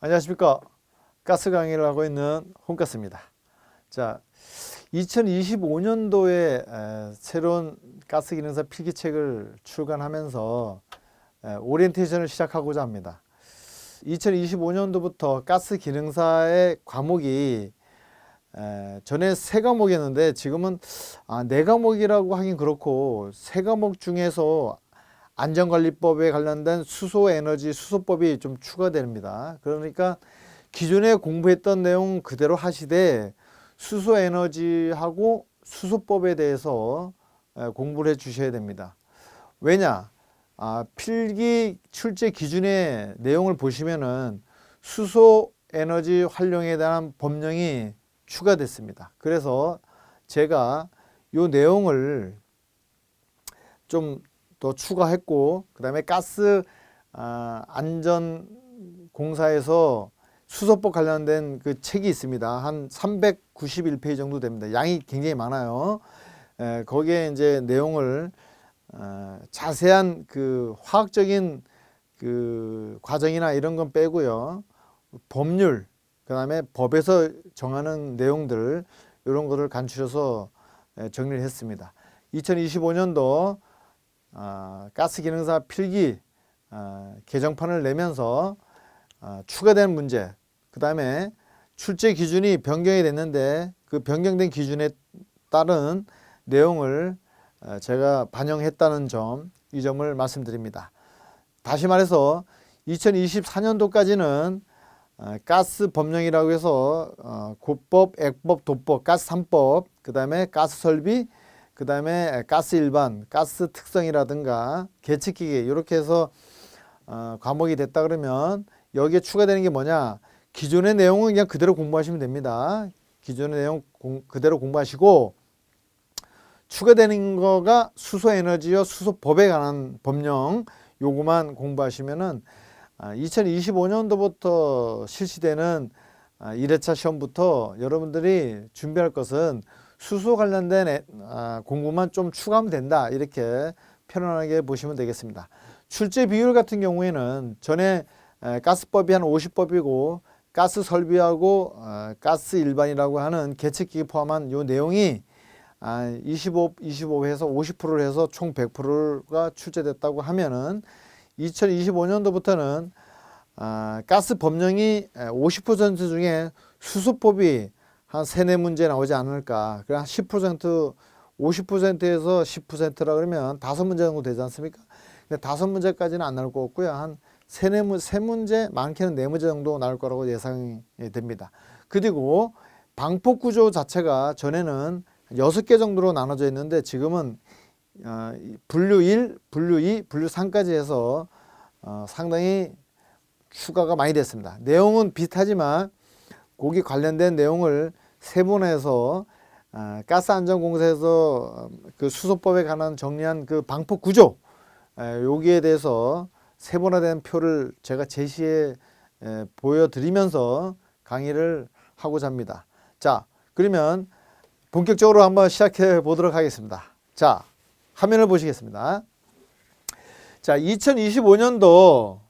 안녕하십니까. 가스 강의를 하고 있는 홍가스입니다. 자, 2025년도에 새로운 가스 기능사 필기책을 출간하면서 오리엔테이션을 시작하고자 합니다. 2025년도부터 가스 기능사의 과목이 전에 세 과목이었는데 지금은 네 과목이라고 하긴 그렇고, 세 과목 중에서 안전관리법에 관련된 수소에너지 수소법이 좀 추가됩니다. 그러니까 기존에 공부했던 내용 그대로 하시되 수소에너지하고 수소법에 대해서 공부를 해 주셔야 됩니다. 왜냐? 필기 출제 기준의 내용을 보시면은 수소에너지 활용에 대한 법령이 추가됐습니다. 그래서 제가 이 내용을 좀 더 추가했고, 그 다음에 가스 안전공사에서 수소법 관련된 그 책이 있습니다. 한 391페이지 정도 됩니다. 양이 굉장히 많아요. 거기에 이제 내용을 자세한 그 화학적인 그 과정이나 이런 건 빼고요. 법률, 그 다음에 법에서 정하는 내용들, 이런 것을 간추려서 정리를 했습니다. 2025년도 가스 기능사 필기 개정판을 내면서 추가된 문제, 그 다음에 출제 기준이 변경이 됐는데 그 변경된 기준에 따른 내용을 제가 반영했다는 점, 이 점을 말씀드립니다. 다시 말해서 2024년도까지는 가스 법령이라고 해서 고법, 액법, 도법, 가스 3법, 그 다음에 가스 설비, 그 다음에 가스 일반, 가스 특성이라든가 계측기계, 이렇게 해서 과목이 됐다 그러면 여기에 추가되는 게 뭐냐? 기존의 내용은 그냥 그대로 공부하시면 됩니다. 기존의 내용 그대로 공부하시고, 추가되는 거가 수소에너지와 수소법에 관한 법령, 요거만 공부하시면은 2025년도부터 실시되는 1회차 시험부터 여러분들이 준비할 것은 수소 관련된 공부만 좀 추가하면 된다, 이렇게 편안하게 보시면 되겠습니다. 출제 비율 같은 경우에는 전에 가스법이 한 50법이고 가스 설비하고 가스 일반이라고 하는 계측기기 포함한 요 내용이 25해서 50%를 해서 총 100%가 출제됐다고 하면은 2025년도부터는 가스 법령이 50% 중에 수소법이 한 3, 4문제 나오지 않을까. 그냥 10%, 50%에서 10%라 그러면 5문제 정도 되지 않습니까? 근데 5문제까지는 안 나올 것 같고요. 한 3문제, 많게는 4문제 정도 나올 거라고 예상이 됩니다. 그리고 방폭 구조 자체가 전에는 6개 정도로 나눠져 있는데 지금은 분류 1, 분류 2, 분류 3까지 해서 상당히 추가가 많이 됐습니다. 내용은 비슷하지만 거기 관련된 내용을 세분화해서 가스안전공사에서 그 수소법에 관한 정리한 그 방폭 구조, 여기에 대해서 세분화된 표를 제가 제시해 보여드리면서 강의를 하고자 합니다. 자, 그러면 본격적으로 한번 시작해 보도록 하겠습니다. 자, 화면을 보시겠습니다. 자, 2025년도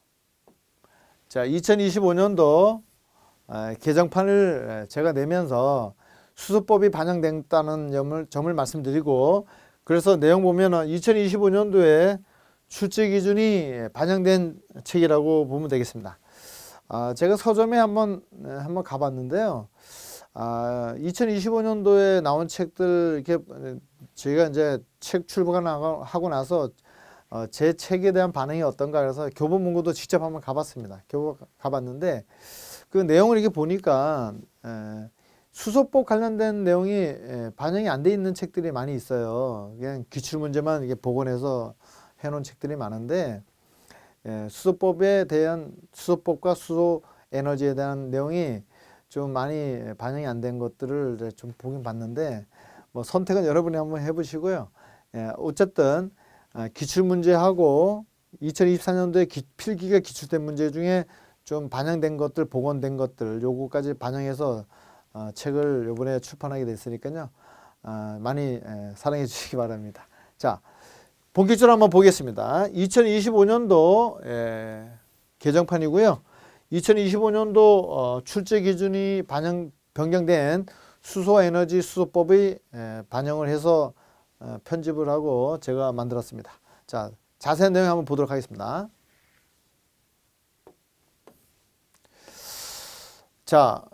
개정판을 제가 내면서 수소법이 반영됐다는 점을 말씀드리고, 그래서 내용 보면은 2025년도에 출제 기준이 반영된 책이라고 보면 되겠습니다. 제가 서점에 한번 가봤는데요. 2025년도에 나온 책들, 이렇게 저희가 이제 책 출간하고 나서 제 책에 대한 반응이 어떤가 그래서 교보문고도 직접 한번 가봤습니다. 가봤는데 그 내용을 이렇게 보니까 수소법 관련된 내용이 반영이 안 돼 있는 책들이 많이 있어요. 그냥 기출문제만 이게 복원해서 해놓은 책들이 많은데, 수소법에 대한, 수소법과 수소에너지에 대한 내용이 좀 많이 반영이 안 된 것들을 좀 보긴 봤는데, 뭐 선택은 여러분이 한번 해보시고요. 어쨌든 기출문제하고 2024년도에 필기가 기출된 문제 중에 좀 반영된 것들, 복원된 것들 요거까지 반영해서 책을 요번에 출판하게 됐으니까요. 많이 사랑해 주시기 바랍니다. 자, 본격적으로 한번 보겠습니다. 2025년도 개정판이고요. 2025년도 출제 기준이 변경된 수소에너지 수소법의 반영을 해서 편집을 하고 제가 만들었습니다. 자, 자세한 내용 한번 보도록 하겠습니다. 자,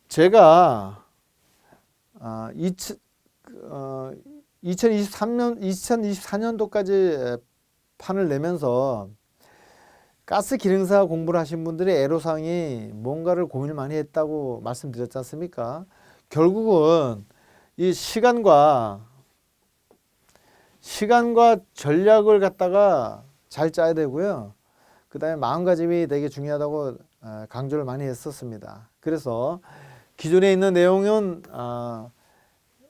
제가 2024년도까지 판을 내면서 가스 기능사 공부를 하신 분들의 애로사항이 뭔가를 고민을 많이 했다고 말씀드렸지 않습니까? 결국은 이 시간과 전략을 갖다가 잘 짜야 되고요. 그 다음에 마음가짐이 되게 중요하다고 강조를 많이 했었습니다. 그래서 기존에 있는 내용은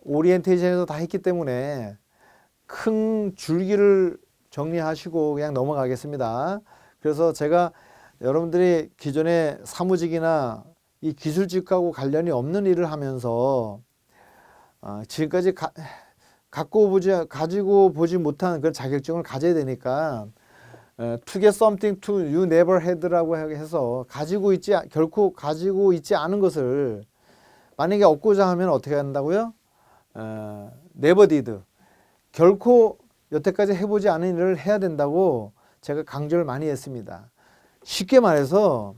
오리엔테이션에서 다 했기 때문에 큰 줄기를 정리하시고 그냥 넘어가겠습니다. 그래서 제가 여러분들이 기존에 사무직이나 이 기술직하고 관련이 없는 일을 하면서 지금까지 가지고 보지 못한 그런 자격증을 가져야 되니까 to get something to you never had라고 해서 결코 가지고 있지 않은 것을 만약에 얻고자 하면 어떻게 한다고요? never did. 결코 여태까지 해보지 않은 일을 해야 된다고 제가 강조를 많이 했습니다. 쉽게 말해서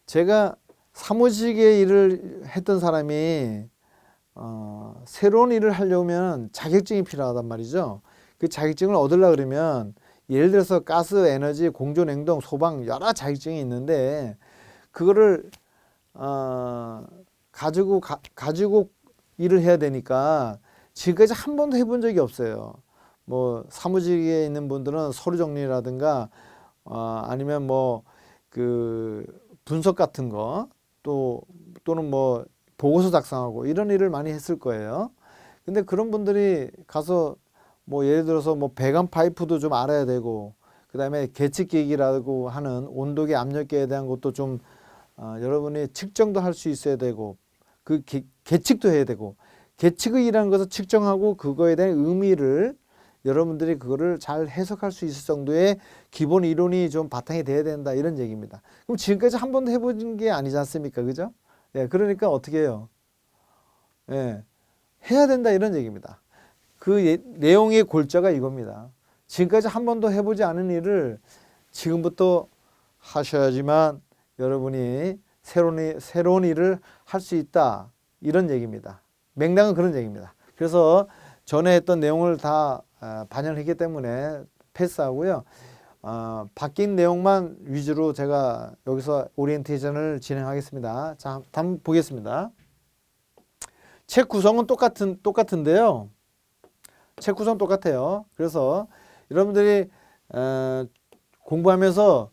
제가 사무직의 일을 했던 사람이 새로운 일을 하려면 자격증이 필요하단 말이죠. 그 자격증을 얻으려고 그러면 예를 들어서 가스, 에너지, 공조, 냉동, 소방 여러 자격증이 있는데 그거를 가지고 일을 해야 되니까 지금까지 한 번도 해본 적이 없어요. 뭐 사무직에 있는 분들은 서류 정리라든가 아니면 뭐 그 분석 같은 거 또는 뭐 보고서 작성하고 이런 일을 많이 했을 거예요. 근데 그런 분들이 가서 뭐 예를 들어서 뭐 배관 파이프도 좀 알아야 되고 그다음에 계측기기라고 하는 온도계, 압력계에 대한 것도 좀 여러분이 측정도 할 수 있어야 되고 그 계측도 해야 되고 계측의 일하는 것을 측정하고 그거에 대한 의미를 여러분들이 그거를 잘 해석할 수 있을 정도의 기본 이론이 좀 바탕이 돼야 된다 이런 얘기입니다. 그럼 지금까지 한 번도 해본 게 아니지 않습니까? 그죠? 예, 그러니까 어떻게 해요? 예, 해야 된다 이런 얘기입니다. 그 내용의 골자가 이겁니다. 지금까지 한 번도 해보지 않은 일을 지금부터 하셔야지만 여러분이 새로운 일을 할 수 있다 이런 얘기입니다. 맥락은 그런 얘기입니다. 그래서 전에 했던 내용을 다 반영을 했기 때문에 패스하고요. 바뀐 내용만 위주로 제가 여기서 오리엔테이션을 진행하겠습니다. 자, 한번 보겠습니다. 책 구성은 똑같은데요. 책 구성 똑같아요. 그래서 여러분들이 공부하면서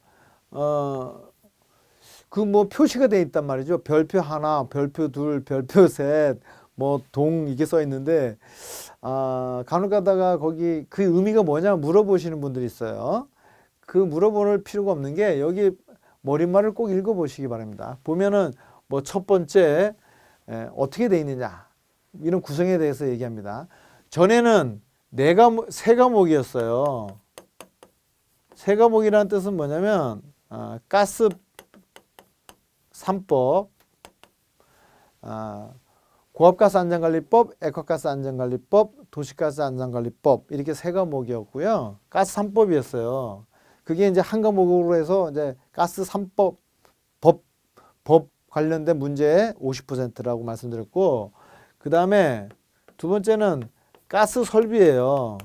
그 뭐 표시가 되어 있단 말이죠. 별표 하나, 별표 둘, 별표 셋, 뭐 동 이게 써 있는데 간혹 가다가 거기 그 의미가 뭐냐 물어보시는 분들이 있어요. 그 물어볼 필요가 없는 게 여기 머릿말을 꼭 읽어보시기 바랍니다. 보면은 뭐 첫 번째 어떻게 되어 있느냐 이런 구성에 대해서 얘기합니다. 전에는 세 과목이었어요. 세 과목이라는 뜻은 뭐냐면 가스 3법, 고압가스 안전관리법, 액화가스 안전관리법, 도시가스 안전관리법 이렇게 세 과목이었고요. 가스 3법이었어요. 그게 이제 한 과목으로 해서 이제 가스 3법 법 관련된 문제의 50%라고 말씀드렸고, 그 다음에 두 번째는 가스 설비예요.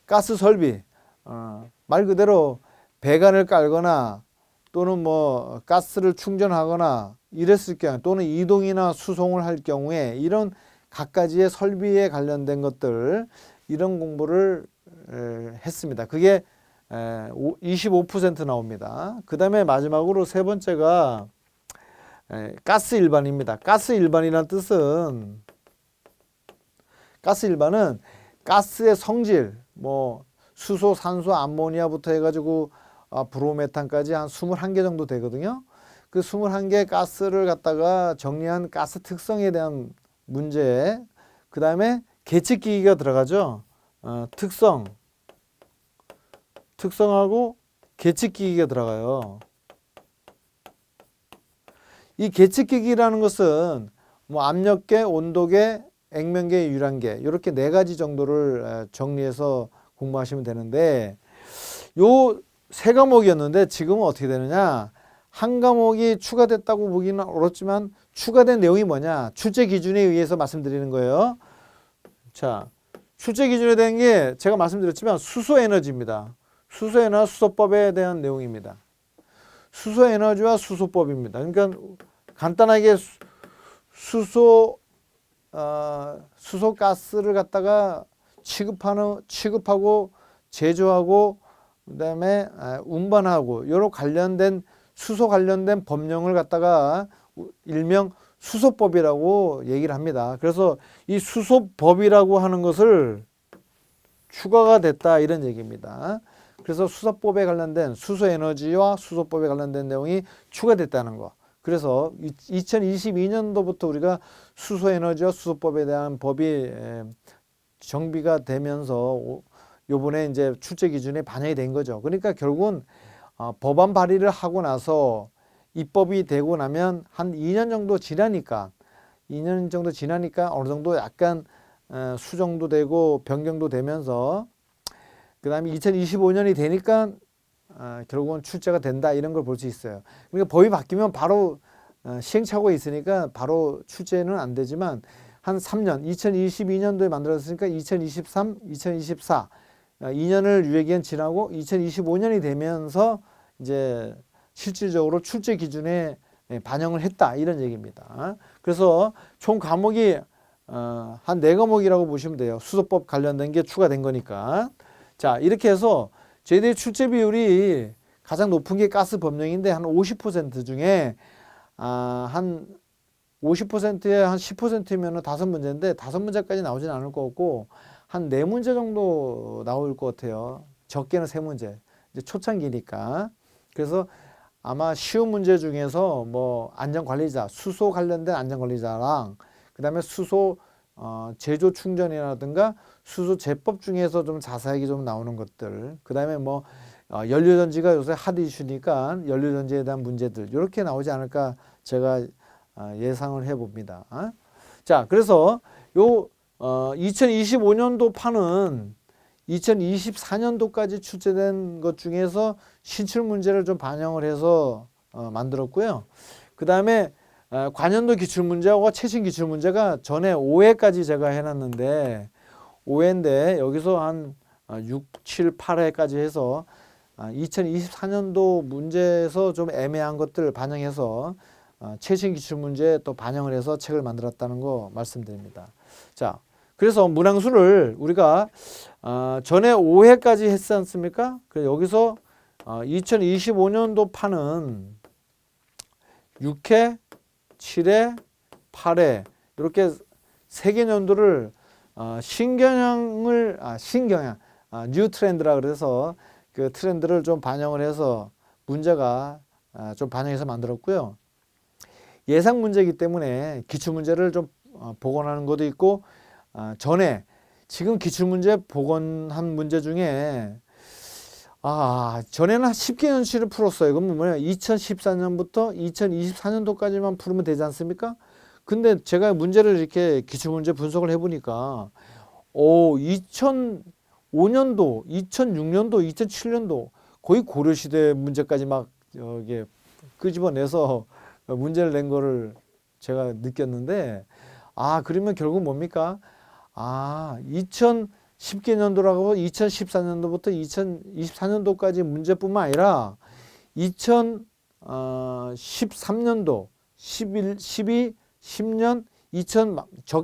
가스 설비. 말 그대로 배관을 깔거나 또는 뭐 가스를 충전하거나 이랬을 경우 또는 이동이나 수송을 할 경우에 이런 각가지의 설비에 관련된 것들 이런 공부를 했습니다. 그게 25% 나옵니다. 그 다음에 마지막으로 세 번째가 가스 일반입니다. 가스 일반이라는 뜻은 가스 일반은 가스의 성질, 뭐 수소, 산소, 암모니아부터 해가지고 브로메탄까지 한 21개 정도 되거든요. 그 21개 가스를 갖다가 정리한 가스 특성에 대한 문제, 그 다음에 계측기기가 들어가죠. 특성하고 계측기기가 들어가요. 이 계측기기라는 것은 뭐 압력계, 온도계, 액면계, 유량계 이렇게 네 가지 정도를 정리해서 공부하시면 되는데, 요 세 과목이었는데 지금은 어떻게 되느냐, 한 과목이 추가됐다고 보기는 어렵지만 추가된 내용이 뭐냐, 출제 기준에 의해서 말씀드리는 거예요. 자, 출제 기준에 대한 게 제가 말씀드렸지만 수소에너지입니다. 수소에너지 수소법에 대한 내용입니다. 수소에너지와 수소법입니다. 그러니까 간단하게 수소가스를 갖다가 취급하고 제조하고 그다음에 운반하고 여러 관련된 수소 관련된 법령을 갖다가 일명 수소법이라고 얘기를 합니다. 그래서 이 수소법이라고 하는 것을 추가가 됐다 이런 얘기입니다. 그래서 수소법에 관련된 수소에너지와 수소법에 관련된 내용이 추가됐다는 거. 그래서 2022년도부터 우리가 수소에너지와 수소법에 대한 법이 정비가 되면서 요번에 이제 출제 기준에 반영이 된 거죠. 그러니까 결국은 법안 발의를 하고 나서 입법이 되고 나면 한 2년 정도 지나니까 어느 정도 약간 수정도 되고 변경도 되면서 그 다음에 2025년이 되니까 결국은 출제가 된다 이런 걸 볼 수 있어요. 그러니까 법이 바뀌면 바로 시행착오가 있으니까 바로 출제는 안 되지만 한 3년, 2022년도에 만들어졌으니까 2023, 2024 2년을 유예기간 지나고 2025년이 되면서 이제 실질적으로 출제 기준에 반영을 했다 이런 얘기입니다. 그래서 총 과목이 한 4과목이라고 보시면 돼요. 수소법 관련된 게 추가된 거니까. 자, 이렇게 해서 저희들의 출제 비율이 가장 높은 게 가스 법령인데 한 50% 중에 한 50%에 한 10%면 5문제인데 5문제까지 나오진 않을 것 같고 한 4문제 정도 나올 것 같아요. 적게는 3문제. 이제 초창기니까. 그래서 아마 쉬운 문제 중에서 뭐 안전관리자, 수소 관련된 안전관리자랑 그 다음에 수소 제조 충전이라든가 수소 제법 중에서 좀 자세하게 좀 나오는 것들, 그 다음에 뭐 연료전지가 요새 핫 이슈니까 연료전지에 대한 문제들 이렇게 나오지 않을까 제가 예상을 해봅니다. 자, 그래서 요 2025년도 판은 2024년도까지 출제된 것 중에서 신출 문제를 좀 반영을 해서 만들었고요. 그 다음에 관연도 기출문제하고 최신 기출문제가 전에 5회까지 제가 해놨는데 5회인데 여기서 한 6, 7, 8회까지 해서 2024년도 문제에서 좀 애매한 것들 반영해서 최신 기출문제 또 반영을 해서 책을 만들었다는 거 말씀드립니다. 자, 그래서 문항수를 우리가 전에 5회까지 했지 않습니까? 그래서 여기서 2025년도 판은 6회, 7회, 8회 이렇게 3개 년도를 신경향 뉴 트렌드라 그래서 그 트렌드를 좀 반영을 해서 문제가 좀 반영해서 만들었고요. 예상 문제이기 때문에 기출문제를 좀 복원하는 것도 있고 전에 지금 기출문제 복원한 문제 중에 전에는 한 10개년치를 풀었어요. 그러면 뭐냐 2014년부터 2024년도까지만 풀으면 되지 않습니까? 근데 제가 문제를 이렇게 기출문제 분석을 해보니까 2005년도, 2006년도, 2007년도 거의 고려시대 문제까지 막 이게 끄집어내서 문제를 낸 거를 제가 느꼈는데 그러면 결국 뭡니까? 2010개년도라고 2014년도부터 2024년도까지 문제뿐만 아니라 2013년도, 11, 12, 10년,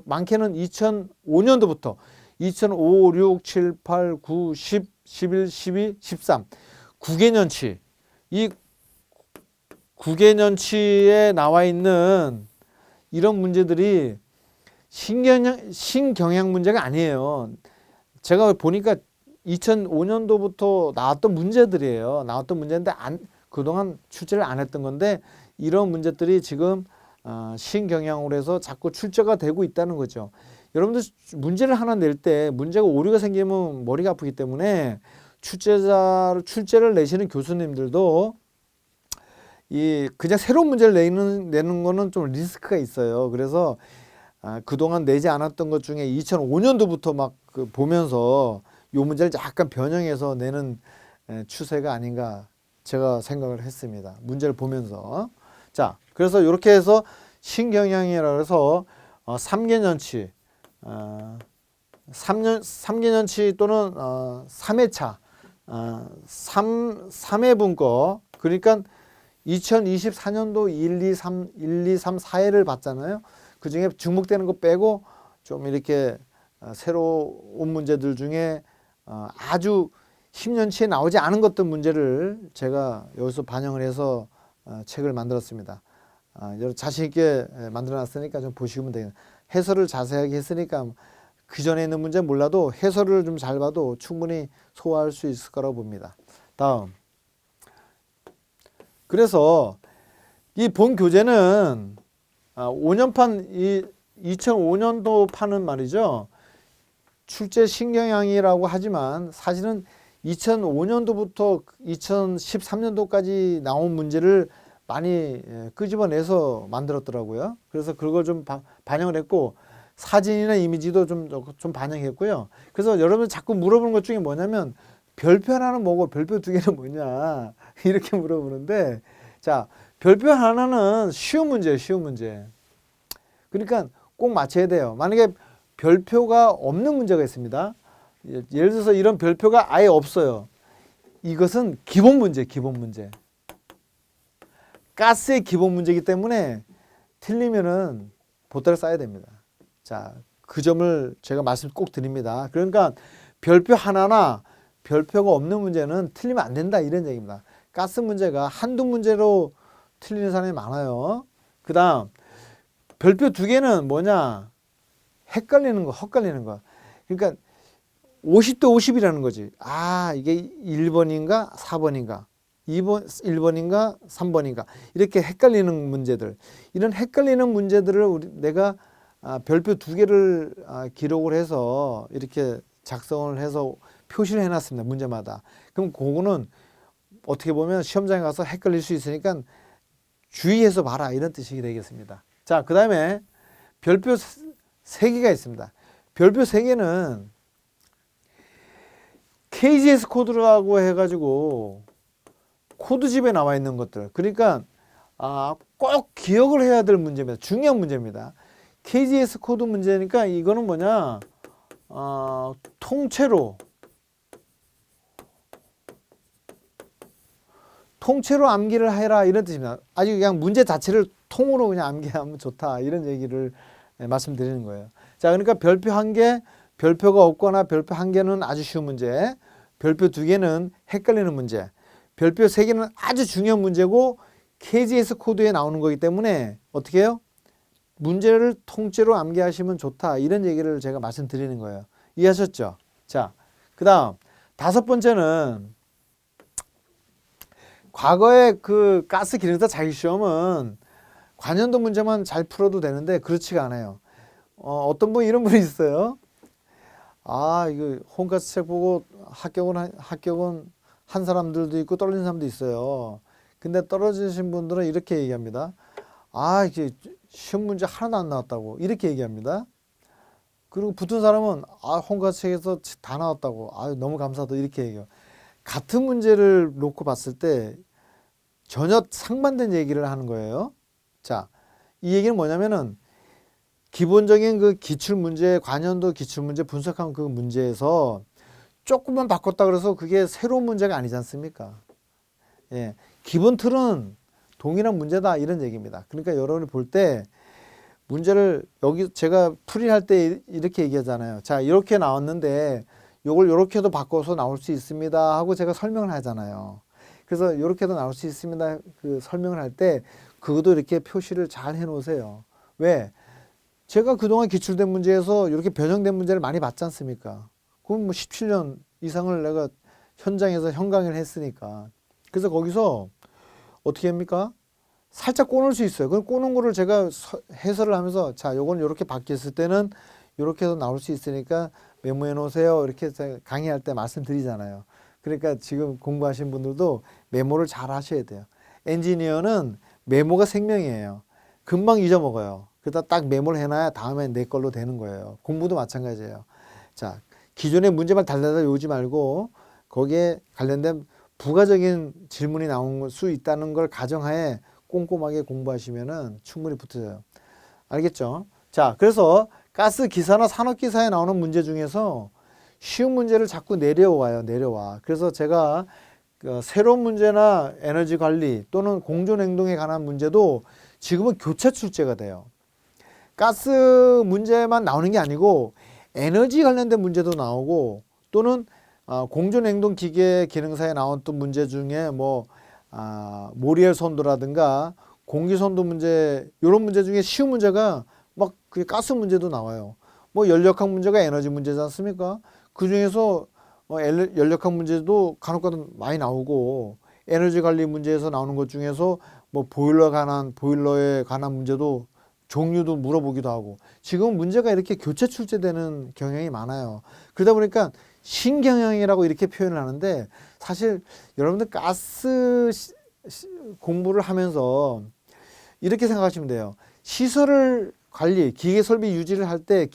많게는 2005년도부터 2005, 6, 7, 8, 9, 10, 11, 12, 13 9개년치 이 9개년치에 나와 있는 이런 문제들이 신경향 문제가 아니에요. 제가 보니까 2005년도부터 나왔던 문제들이에요. 나왔던 문제인데 그동안 출제를 안 했던 건데 이런 문제들이 지금 신경향으로 해서 자꾸 출제가 되고 있다는 거죠. 여러분들 문제를 하나 낼 때 문제가 오류가 생기면 머리가 아프기 때문에 출제를 내시는 교수님들도 그냥 새로운 문제를 내는 거는 좀 리스크가 있어요. 그래서 그동안 내지 않았던 것 중에 2005년도부터 막 보면서 요 문제를 약간 변형해서 내는 추세가 아닌가 제가 생각을 했습니다. 문제를 보면서. 자, 그래서 이렇게 해서 신경향이라고 해서 3개년치, 3개년치 또는 3회차, 3회분 거, 그러니까 2024년도 1, 2, 3, 4회를 봤잖아요. 그 중에 중복되는 거 빼고 좀 이렇게 새로운 문제들 중에 아주 10년치에 나오지 않은 것들 문제를 제가 여기서 반영을 해서 책을 만들었습니다. 여러분 자신 있게 만들어 놨으니까 좀 보시면 되겠네요. 해설을 자세하게 했으니까 그 전에 있는 문제 몰라도 해설을 좀 잘 봐도 충분히 소화할 수 있을 거라고 봅니다. 다음. 그래서 이 본 교재는 5년판 2005년도 판은 말이죠. 출제 신경향이라고 하지만 사실은 2005년도부터 2013년도까지 나온 문제를 많이 끄집어내서 만들었더라고요. 그래서 그걸 좀 반영을 했고 사진이나 이미지도 좀 반영했고요. 그래서 여러분 자꾸 물어보는 것 중에 뭐냐면 별표 하나는 뭐고 별표 두 개는 뭐냐 이렇게 물어보는데 자 별표 하나는 쉬운 문제예요. 쉬운 문제. 그러니까 꼭 맞춰야 돼요. 만약에 별표가 없는 문제가 있습니다. 예를 들어서 이런 별표가 아예 없어요. 이것은 기본 문제, 기본 문제. 가스의 기본 문제이기 때문에 틀리면은 보따리 싸야 됩니다. 자, 그 점을 제가 말씀 꼭 드립니다. 그러니까 별표 하나나 별표가 없는 문제는 틀리면 안 된다 이런 얘기입니다. 가스 문제가 한두 문제로 틀리는 사람이 많아요. 그 다음 별표 두 개는 뭐냐? 헷갈리는 거, 헛갈리는 거. 그러니까 50대 50이라는 거지. 아, 이게 1번인가 4번인가 1번인가 3번인가 이렇게 헷갈리는 문제들. 이런 헷갈리는 문제들을 내가 별표 두 개를 기록을 해서 이렇게 작성을 해서 표시를 해놨습니다. 문제마다. 그럼 그거는 어떻게 보면 시험장에 가서 헷갈릴 수 있으니까 주의해서 봐라 이런 뜻이 되겠습니다. 자, 그 다음에 별표 3개가 있습니다. 별표 3개는 KGS 코드라고 해가지고 코드집에 나와 있는 것들. 그러니까 꼭 기억을 해야 될 문제입니다. 중요한 문제입니다. KGS 코드 문제니까 이거는 뭐냐? 통째로 암기를 해라 이런 뜻입니다. 아주 그냥 문제 자체를 통으로 그냥 암기하면 좋다 이런 얘기를 말씀드리는 거예요. 자, 그러니까 별표 1개, 별표가 없거나 별표 1개는 아주 쉬운 문제, 별표 2개는 헷갈리는 문제, 별표 3개는 아주 중요한 문제고 KGS 코드에 나오는 거기 때문에 어떻게 해요? 문제를 통째로 암기하시면 좋다 이런 얘기를 제가 말씀드리는 거예요. 이해하셨죠? 자, 그 다음 5번째는 과거에 그 가스 기능사 자격시험은 관연도 문제만 잘 풀어도 되는데 그렇지가 않아요. 어떤 분 이런 분이 있어요. 이거 홈가스 책 보고 합격은 한 사람들도 있고 떨어진 사람도 있어요. 근데 떨어지신 분들은 이렇게 얘기합니다. 이게 시험 문제 하나도 안 나왔다고 이렇게 얘기합니다. 그리고 붙은 사람은 홈가스 책에서 다 나왔다고 너무 감사하다 이렇게 얘기해요. 같은 문제를 놓고 봤을 때 전혀 상반된 얘기를 하는 거예요. 자, 이 얘기는 뭐냐면은 기본적인 그 기출문제, 관연도 기출문제 분석한 그 문제에서 조금만 바꿨다 그래서 그게 새로운 문제가 아니지 않습니까? 예, 기본 틀은 동일한 문제다 이런 얘기입니다. 그러니까 여러분이 볼 때 문제를 여기 제가 풀이할 때 이렇게 얘기하잖아요. 자, 이렇게 나왔는데 요걸 이렇게도 바꿔서 나올 수 있습니다 하고 제가 설명을 하잖아요. 그래서 이렇게도 나올 수 있습니다 그 설명을 할 때 그것도 이렇게 표시를 잘 해 놓으세요. 왜? 제가 그동안 기출된 문제에서 이렇게 변형된 문제를 많이 봤지 않습니까? 그럼 뭐 17년 이상을 내가 현장에서 현강의를 했으니까. 그래서 거기서 어떻게 합니까? 살짝 꼬는 수 있어요. 그 꼬는 거를 제가 해설을 하면서 자, 요건 이렇게 바뀌었을 때는 이렇게 해서 나올 수 있으니까 메모해 놓으세요. 이렇게 강의할 때 말씀드리잖아요. 그러니까 지금 공부하신 분들도 메모를 잘 하셔야 돼요. 엔지니어는 메모가 생명이에요. 금방 잊어먹어요. 그러다 딱 메모를 해놔야 다음에 내 걸로 되는 거예요. 공부도 마찬가지예요. 자, 기존의 문제만 달달달 외우지 말고 거기에 관련된 부가적인 질문이 나올 수 있다는 걸 가정하에 꼼꼼하게 공부하시면은 충분히 붙어요. 알겠죠? 자, 그래서 가스 기사나 산업 기사에 나오는 문제 중에서 쉬운 문제를 자꾸 내려와. 그래서 제가 새로운 문제나 에너지 관리 또는 공존 행동에 관한 문제도 지금은 교차 출제가 돼요. 가스 문제만 나오는 게 아니고 에너지 관련된 문제도 나오고 또는 공존 행동 기계 기능사에 나왔던 문제 중에 모리엘 선도라든가 공기 선도 문제 이런 문제 중에 쉬운 문제가 막 그 가스 문제도 나와요. 연력학 문제가 에너지 문제지 않습니까? 그 중에서 연력학 문제도 간혹가다 많이 나오고 에너지 관리 문제에서 나오는 것 중에서 보일러에 관한 문제도 종류도 물어보기도 하고 지금 문제가 이렇게 교차 출제되는 경향이 많아요. 그러다 보니까 신경영이라고 이렇게 표현을 하는데 사실 여러분들 가스 공부를 하면서 이렇게 생각하시면 돼요. 시설을 관리, 기계 설비 유지를 할 때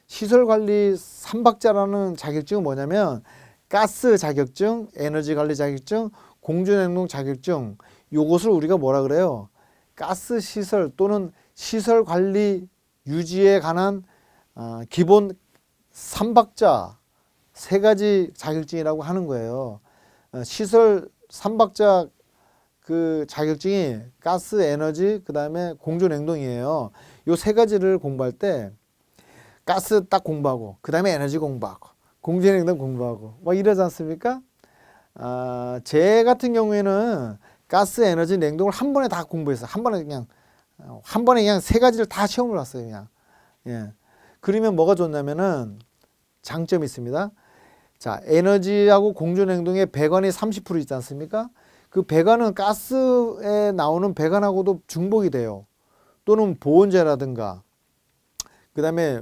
시설 관리 3박자라는 자격증은 뭐냐면 가스 자격증, 에너지 관리 자격증, 공존 행동 자격증 요것을 우리가 뭐라 그래요? 가스 시설 또는 시설 관리 유지에 관한 기본 3박자 세 가지 자격증이라고 하는 거예요. 시설 3박자 그 자격증이 가스, 에너지, 그 다음에 공존 행동이에요. 요 세 가지를 공부할 때 가스 딱 공부하고 그 다음에 에너지 공부하고 공존 행동 공부하고 이러지 않습니까? 제 같은 경우에는 가스, 에너지, 냉동을 한 번에 다 공부했어요. 한 번에 그냥 세 가지를 다 시험을 봤어요. 그냥. 예. 그러면 뭐가 좋냐면은 장점이 있습니다. 자, 에너지하고 공존 행동의 배관이 30% 있지 않습니까? 그 배관은 가스에 나오는 배관하고도 중복이 돼요. 또는 보온재라든가, 그 다음에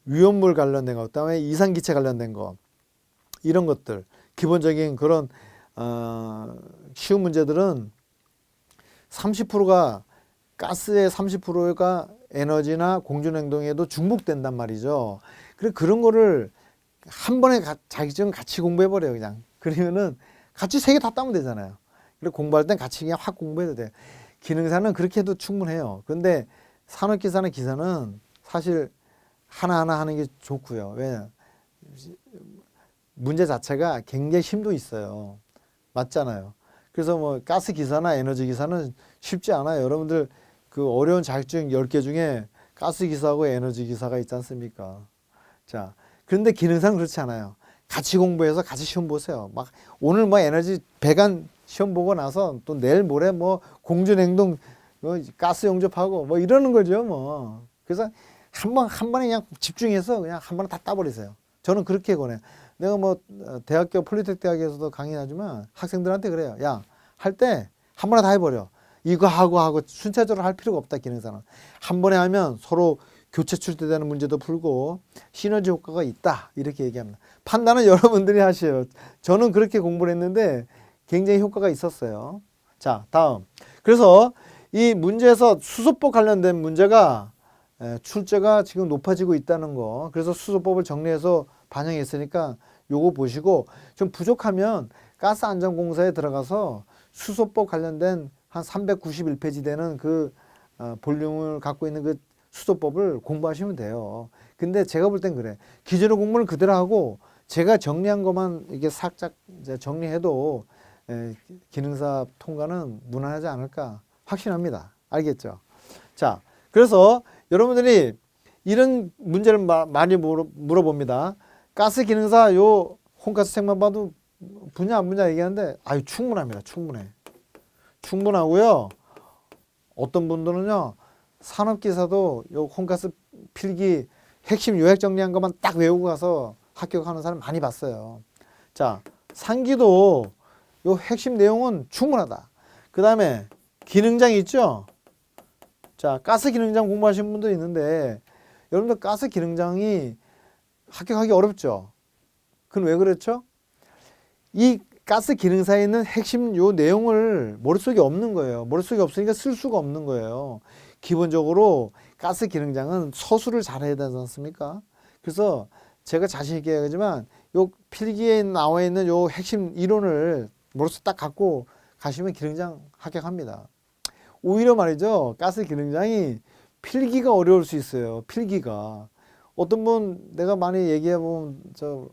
위험물 관련된 거, 그 다음에 이산기체 관련된 거, 이런 것들, 기본적인 그런, 쉬운 문제들은 30%가, 가스의 30%가 에너지나 공존 행동에도 중복된단 말이죠. 그래, 그런 거를 한 번에 자격증 같이 공부해버려요, 그냥. 그러면은 같이 세 개 다 따면 되잖아요. 그리고 공부할 땐 같이 그냥 확 공부해도 돼요. 기능사는 그렇게 해도 충분해요. 그런데 산업기사나 기사는 사실 하나하나 하는 게 좋고요. 왜? 문제 자체가 굉장히 힘도 있어요. 맞잖아요. 그래서 가스 기사나 에너지 기사는 쉽지 않아요. 여러분들 그 어려운 자격증 10개 중에 가스 기사하고 에너지 기사가 있지 않습니까? 자, 그런데 기능사는 그렇지 않아요. 같이 공부해서 같이 시험 보세요. 오늘 에너지 배관 시험 보고 나서 또 내일 모레 공존 행동 가스 용접하고 이러는 거죠. 그래서 한 번에 그냥 집중해서 그냥 한 번에 다 따버리세요. 저는 그렇게 권해요. 내가 대학교 폴리텍 대학에서도 강의하지만 학생들한테 그래요. 야, 할 때 한 번에 다 해버려. 이거 하고 순차적으로 할 필요가 없다. 기능사는 한 번에 하면 서로 교체 출제되는 문제도 풀고 시너지 효과가 있다. 이렇게 얘기합니다. 판단은 여러분들이 하셔요. 저는 그렇게 공부를 했는데 굉장히 효과가 있었어요. 자, 다음. 그래서 이 문제에서 수소법 관련된 문제가 출제가 지금 높아지고 있다는 거. 그래서 수소법을 정리해서 반영했으니까 요거 보시고 좀 부족하면 가스안전공사에 들어가서 수소법 관련된 한 391페이지 되는 그 볼륨을 갖고 있는 그 수소법을 공부하시면 돼요. 근데 제가 볼 땐 그래. 기존의 공부는 그대로 하고 제가 정리한 것만 이게 살짝 정리해도 기능사 통과는 무난하지 않을까 확신합니다. 알겠죠? 자, 그래서 여러분들이 이런 문제를 많이 물어봅니다. 가스 기능사 요 홈가스 책만 봐도 분야 안 분야 얘기하는데 충분합니다. 충분하고요. 어떤 분들은요. 산업기사도 요 홈가스 필기 핵심 요약 정리한 것만 딱 외우고 가서 합격하는 사람 많이 봤어요. 자, 상기도 요 핵심 내용은 충분하다. 그 다음에 기능장이 있죠. 자, 가스 기능장 공부하신 분도 있는데 여러분들 가스 기능장이 합격하기 어렵죠. 그건 왜 그렇죠? 이 가스 기능사에 있는 핵심 요 내용을 머릿속에 없는 거예요. 머릿속에 없으니까 쓸 수가 없는 거예요. 기본적으로 가스 기능장은 서술을 잘해야 되지 않습니까? 그래서 제가 자신 있게 얘기하지만 요 필기에 나와 있는 요 핵심 이론을 머릿속에 딱 갖고 가시면 기능장 합격합니다. 오히려 말이죠. 가스 기능장이 필기가 어려울 수 있어요. 필기가. 어떤 분 내가 많이 얘기해 보면 저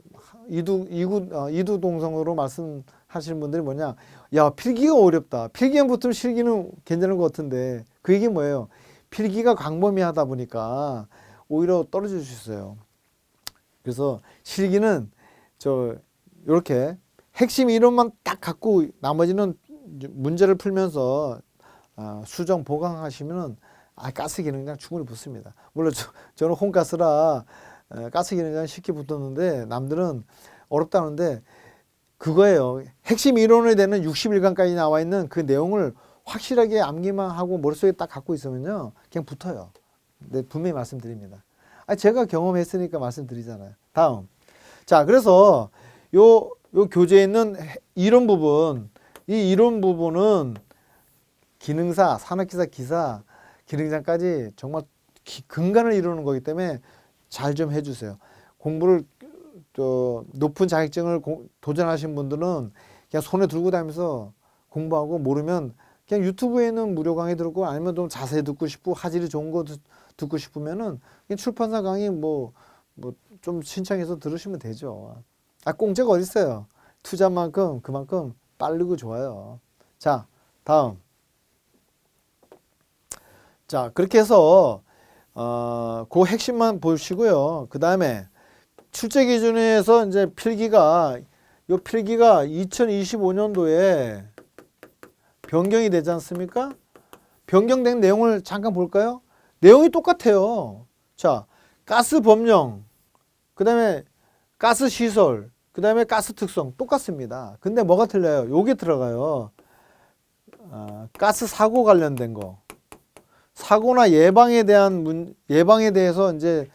이두동성으로 말씀하시는 분들이 뭐냐, 야 필기가 어렵다. 필기만 붙으면 실기는 괜찮은 것 같은데 그 얘기 뭐예요? 필기가 광범위하다 보니까 오히려 떨어질 수 있어요. 그래서 실기는 저 이렇게 핵심 이론만 딱 갖고 나머지는 문제를 풀면서 수정 보강하시면은 가스 기능장 충분히 붙습니다. 물론 저는 홈가스라 가스 기능장 쉽게 붙었는데 남들은 어렵다는데 그거예요. 핵심 이론이 되는 60일간까지 나와 있는 그 내용을 확실하게 암기만 하고 머릿속에 딱 갖고 있으면요 그냥 붙어요. 네, 분명히 말씀드립니다. 제가 경험했으니까 말씀드리잖아요. 다음. 자, 그래서 요 교재에 있는 이론 부분, 이 이론 부분은 기능사, 산업기사, 기사, 기능장까지 정말 근간을 이루는 거기 때문에 잘 좀 해주세요. 공부를 높은 자격증을 도전하신 분들은 그냥 손에 들고 다니면서 공부하고 모르면 그냥 유튜브에 있는 무료 강의 들고 아니면 좀 자세히 듣고 싶고 화질이 좋은 거 듣고 싶으면은 그냥 출판사 강의 뭐 좀 신청해서 들으시면 되죠. 공짜가 어디 있어요. 투자한 만큼 그만큼 빠르고 좋아요. 자, 다음. 자, 그렇게 해서 그 핵심만 보시고요. 그 다음에 출제 기준에서 이제 필기가 2025년도에 변경이 되지 않습니까? 변경된 내용을 잠깐 볼까요? 내용이 똑같아요. 자, 가스 법령, 그 다음에 가스 시설, 그 다음에 가스 특성 똑같습니다. 근데 뭐가 틀려요? 요게 들어가요. 가스 사고 관련된 거. 사고나 예방에 대해서 이제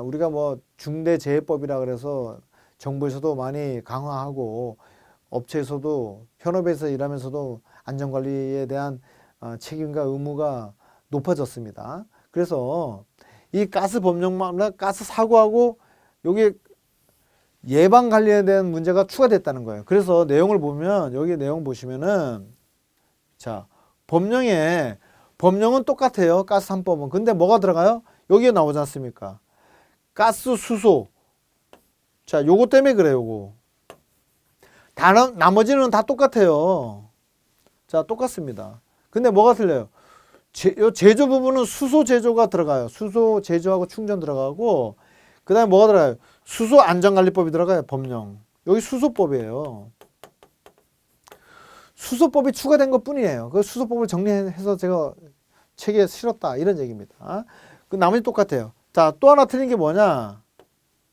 우리가 뭐 중대재해법이라 그래서 정부에서도 많이 강화하고 업체에서도 현업에서 일하면서도 안전관리에 대한 책임과 의무가 높아졌습니다. 그래서 이 가스 법령만 가스 사고하고 여기 예방 관리에 대한 문제가 추가됐다는 거예요. 그래서 내용을 보면 여기 내용 보시면은 자, 법령은 똑같아요. 가스 3법은. 근데 뭐가 들어가요? 여기에 나오지 않습니까? 가스 수소. 자, 요거 때문에 그래요, 요거. 나머지는 다 똑같아요. 자, 똑같습니다. 근데 뭐가 틀려요? 요 제조 부분은 수소 제조가 들어가요. 수소 제조하고 충전 들어가고, 그 다음에 뭐가 들어가요? 수소 안전관리법이 들어가요, 법령. 여기 수소법이에요. 수소법이 추가된 것 뿐이에요. 그 수소법을 정리해서 제가 책에 실었다. 이런 얘기입니다. 그 나머지 똑같아요. 자, 또 하나 틀린 게 뭐냐?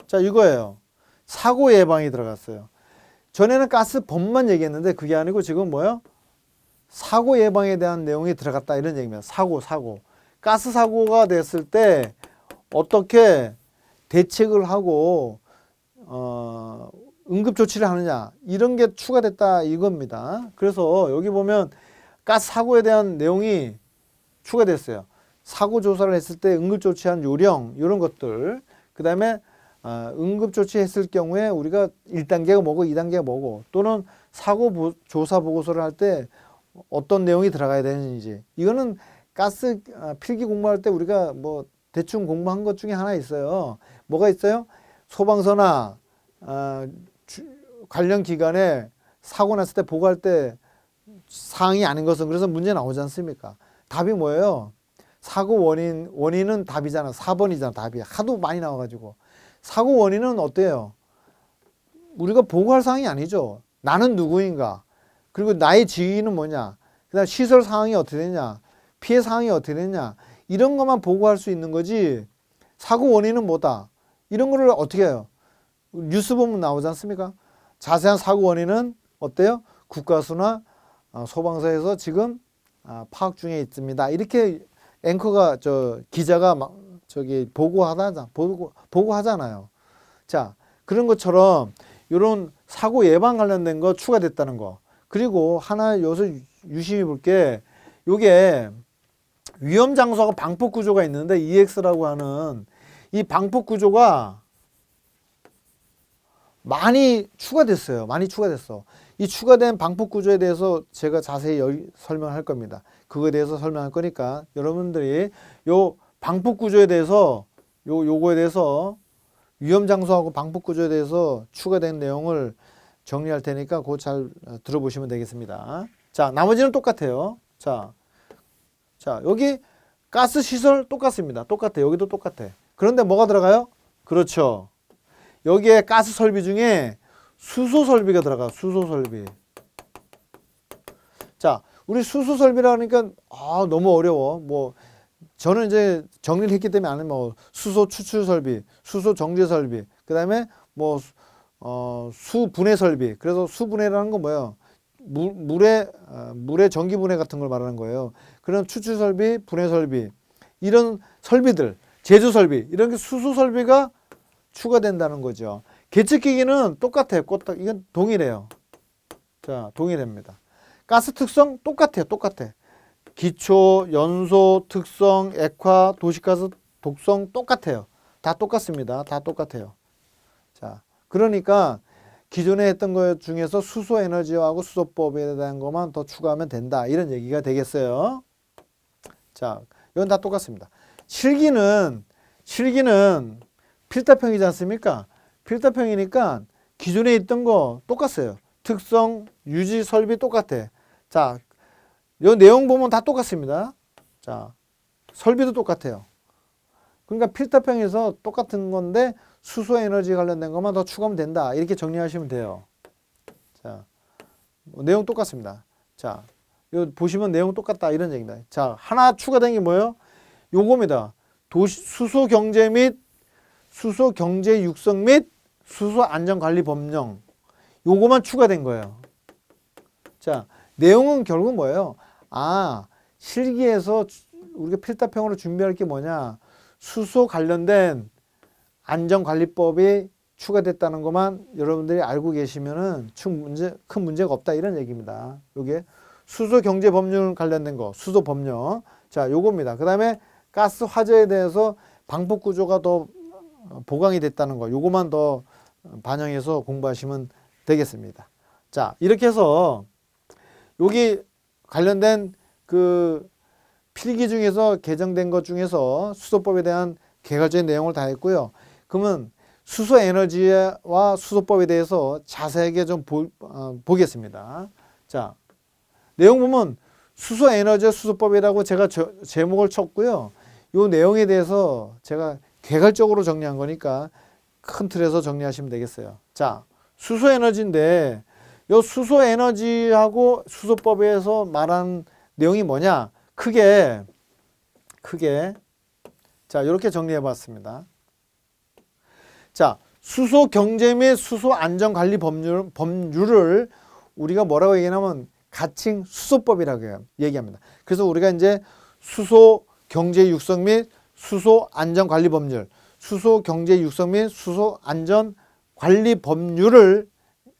자, 이거예요. 사고 예방이 들어갔어요. 전에는 가스법만 얘기했는데 그게 아니고 지금 뭐예요? 사고 예방에 대한 내용이 들어갔다. 이런 얘기입니다. 사고. 가스 사고가 됐을 때 어떻게 대책을 하고 응급 조치를 하느냐 이런 게 추가됐다 이겁니다. 그래서 여기 보면 가스 사고에 대한 내용이 추가됐어요. 사고 조사를 했을 때 응급 조치한 요령 이런 것들, 그 다음에 응급 조치했을 경우에 우리가 1단계가 뭐고 2단계가 뭐고, 또는 사고 조사 보고서를 할 때 어떤 내용이 들어가야 되는지, 이거는 가스 필기 공부할 때 우리가 뭐 대충 공부한 것 중에 하나 있어요. 뭐가 있어요? 소방서나 관련 기관에 사고 났을 때 보고할 때 사항이 아닌 것은, 그래서 문제 나오지 않습니까? 답이 뭐예요? 사고 원인은 답이잖아. 4번이잖아. 답이 하도 많이 나와가지고. 사고 원인은 어때요? 우리가 보고할 사항이 아니죠. 나는 누구인가, 그리고 나의 지위는 뭐냐, 그 다음 시설 상황이 어떻게 되냐, 피해 상황이 어떻게 되냐, 이런 것만 보고할 수 있는 거지 사고 원인은 뭐다 이런 거를 어떻게 해요? 뉴스 보면 나오지 않습니까? 자세한 사고 원인은 어때요? 국가수나 소방서에서 지금 파악 중에 있습니다. 이렇게 앵커가 기자가 저기 보고하잖아요. 자, 그런 것처럼 이런 사고 예방 관련된 거 추가됐다는 거. 그리고 하나 여기서 유심히 볼게. 요게 위험 장소하고 방폭 구조가 있는데 EX라고 하는 이 방폭 구조가 많이 추가됐어요. 많이 추가됐어. 이 추가된 방폭 구조에 대해서 제가 자세히 설명할 겁니다. 그거에 대해서 설명할 거니까 여러분들이 요 방폭 구조에 대해서 요거에 대해서 위험 장소하고 방폭 구조에 대해서 추가된 내용을 정리할 테니까 그거 잘 들어보시면 되겠습니다. 자, 나머지는 똑같아요. 자, 여기 가스 시설 똑같습니다. 똑같아. 여기도 똑같아. 그런데 뭐가 들어가요? 그렇죠. 여기에 가스 설비 중에 수소 설비가 들어가. 수소 설비. 자, 우리 수소 설비라니까 너무 어려워. 뭐 저는 이제 정리를 했기 때문에 아는 뭐 수소 추출 설비, 수소 정제 설비, 그다음에 뭐 수분해 설비. 그래서 수분해라는 건 뭐예요? 물의 전기 분해 같은 걸 말하는 거예요. 그런 추출 설비, 분해 설비 이런 설비들, 제조 설비 이런 게 수소 설비가 추가된다는 거죠. 계측기기는 똑같아요. 이건 동일해요. 자, 동일합니다. 가스 특성 똑같아요. 똑같아. 기초, 연소, 특성, 액화, 도시가스 독성 똑같아요. 다 똑같습니다. 다 똑같아요. 자, 그러니까 기존에 했던 것 중에서 수소 에너지하고 수소법에 대한 것만 더 추가하면 된다. 이런 얘기가 되겠어요. 자, 이건 다 똑같습니다. 실기는 필터평이지 않습니까? 필터평이니까 기존에 있던 거 똑같아요. 특성, 유지, 설비 똑같아. 자, 이 내용 보면 다 똑같습니다. 자, 설비도 똑같아요. 그러니까 필터평에서 똑같은 건데 수소 에너지 관련된 것만 더 추가하면 된다. 이렇게 정리하시면 돼요. 자, 내용 똑같습니다. 자, 요 보시면 내용 똑같다 이런 얘기입니다. 자, 하나 추가된 게 뭐예요? 요겁니다. 수소 경제 및 수소 경제 육성 및 수소 안전 관리 법령. 요거만 추가된 거예요. 자, 내용은 결국 뭐예요? 실기에서 우리가 필터평으로 준비할 게 뭐냐? 수소 관련된 안전관리법이 추가됐다는 것만 여러분들이 알고 계시면은 큰 문제가 없다 이런 얘기입니다. 요게 수소 경제 법률 관련된 거, 수소 법령. 자, 요겁니다. 그 다음에 가스 화재에 대해서 방폭 구조가 더 보강이 됐다는 거, 요거만 더 반영해서 공부하시면 되겠습니다. 자, 이렇게 해서 여기 관련된 그 필기 중에서 개정된 것 중에서 수소법에 대한 개괄적인 내용을 다 했고요. 그러면 수소 에너지와 수소법에 대해서 자세하게 좀 보겠습니다. 자, 내용 보면 수소 에너지와 수소법이라고 제가 제목을 쳤고요. 이 내용에 대해서 제가 개괄적으로 정리한 거니까 큰 틀에서 정리하시면 되겠어요. 자, 수소 에너지인데 이 수소 에너지하고 수소법에서 말한 내용이 뭐냐? 크게 자, 이렇게 정리해 봤습니다. 자, 수소 경제 및 수소 안전 관리 법률을 우리가 뭐라고 얘기하냐면 가칭 수소법이라고 얘기합니다. 그래서 우리가 이제 수소 경제 육성 및 수소 안전 관리 법률, 수소 경제 육성 및 수소 안전 관리 법률을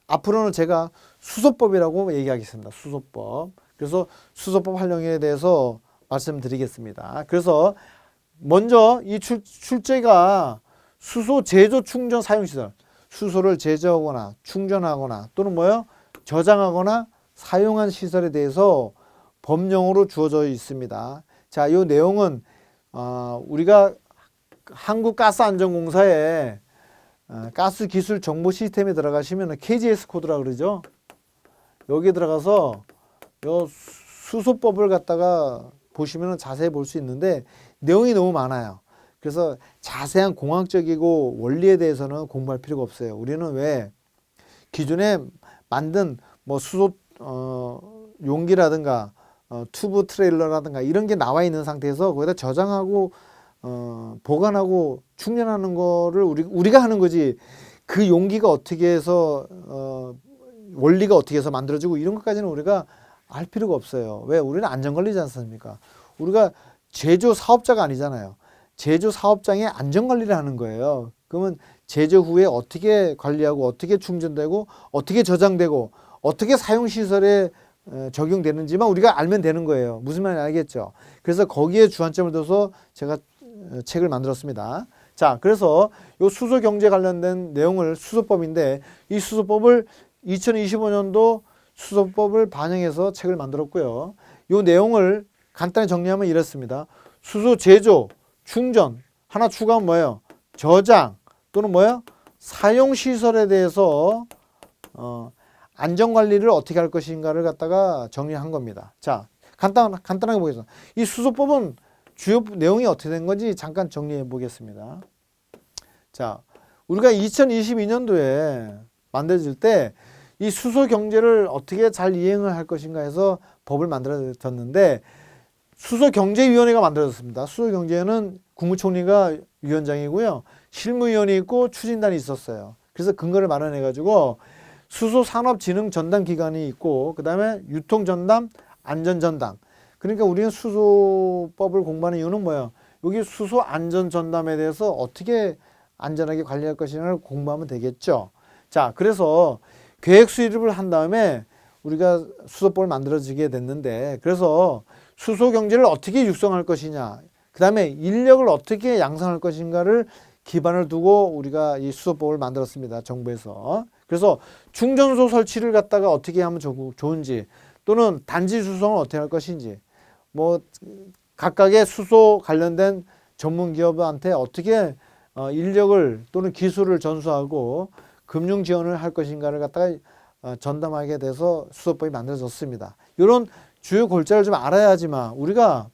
앞으로는 제가 수소법이라고 얘기하겠습니다. 수소법. 그래서 수소법 활용에 대해서 말씀드리겠습니다. 그래서 먼저 이 출제가 수소 제조 충전 사용시설, 수소를 제조하거나 충전하거나 또는 뭐요? 저장하거나 사용한 시설에 대해서 법령으로 주어져 있습니다. 자, 이 내용은 우리가 한국가스안전공사에 가스기술 정보 시스템에 들어가시면 KGS 코드라 그러죠. 여기 들어가서 요 수소법을 갖다가 보시면 자세히 볼 수 있는데 내용이 너무 많아요. 그래서 자세한 공학적이고 원리에 대해서는 공부할 필요가 없어요. 우리는 왜 기존에 만든 뭐 수소 용기라든가 튜브 트레일러라든가 이런 게 나와 있는 상태에서 거기다 저장하고 보관하고 충전하는 거를 우리가 하는 거지. 그 용기가 어떻게 해서 원리가 어떻게 해서 만들어지고 이런 것까지는 우리가 알 필요가 없어요. 왜? 우리는 안전관리지 않습니까? 우리가 제조 사업자가 아니잖아요. 제조 사업장의 안전관리를 하는 거예요. 그러면 제조 후에 어떻게 관리하고 어떻게 충전되고 어떻게 저장되고 어떻게 사용시설에 적용되는지만 우리가 알면 되는 거예요. 무슨 말인지 알겠죠? 그래서 거기에 주안점을 둬서 제가 책을 만들었습니다. 자, 그래서 이 수소 경제 관련된 내용을 수소법인데 이 수소법을 2025년도 수소법을 반영해서 책을 만들었고요. 이 내용을 간단히 정리하면 이렇습니다. 수소 제조, 충전, 하나 추가하면 뭐예요? 저장 또는 뭐예요? 사용 시설에 대해서 안전관리를 어떻게 할 것인가를 갖다가 정리한 겁니다. 자, 간단하게 보겠습니다. 이 수소법은 주요 내용이 어떻게 된 건지 잠깐 정리해 보겠습니다. 자, 우리가 2022년도에 만들어질 때 이 수소 경제를 어떻게 잘 이행을 할 것인가 해서 법을 만들어졌는데 수소경제위원회가 만들어졌습니다. 수소경제는 국무총리가 위원장이고요. 실무위원이 있고 추진단이 있었어요. 그래서 근거를 마련해 가지고 수소산업진흥전담기관이 있고 그 다음에 유통전담, 안전전담. 그러니까 우리는 수소법을 공부하는 이유는 뭐예요? 여기 수소안전전담에 대해서 어떻게 안전하게 관리할 것인가를 공부하면 되겠죠. 자, 그래서 계획 수립을 한 다음에 우리가 수소법을 만들어지게 됐는데 그래서 수소 경제를 어떻게 육성할 것이냐, 그 다음에 인력을 어떻게 양성할 것인가를 기반을 두고 우리가 이 수소법을 만들었습니다. 정부에서. 그래서 충전소 설치를 갖다가 어떻게 하면 좋은지 또는 단지 수송을 어떻게 할 것인지 뭐 각각의 수소 관련된 전문 기업한테 어떻게 인력을 또는 기술을 전수하고 금융 지원을 할 것인가를 갖다가 전담하게 돼서 수소법이 만들어졌습니다. 이런 주요 골자를 좀 알아야지만 우리가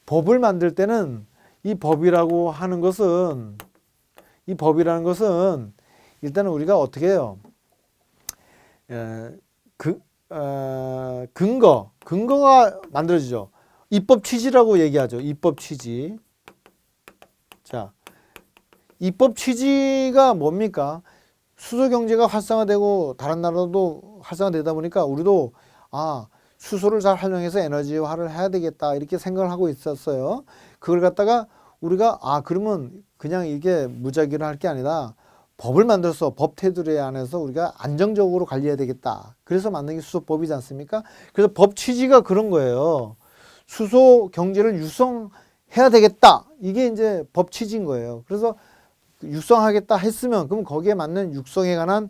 법을 만들 때는 이 법이라고 하는 것은 일단은 우리가 어떻게 해요? 근거가 만들어지죠. 입법 취지라고 얘기하죠. 입법 취지. 자, 입법 취지가 뭡니까? 수소 경제가 활성화되고 다른 나라도 활성화되다 보니까 우리도 수소를 잘 활용해서 에너지화를 해야 되겠다 이렇게 생각을 하고 있었어요. 그걸 갖다가 우리가 그러면 그냥 이게 무작위로 할 게 아니라 법을 만들어서 법 테두리 안에서 우리가 안정적으로 관리해야 되겠다. 그래서 만든 게 수소법이지 않습니까? 그래서 법 취지가 그런 거예요. 수소 경제를 육성해야 되겠다. 이게 이제 법 취지인 거예요. 그래서 육성하겠다 했으면 그럼 거기에 맞는 육성에 관한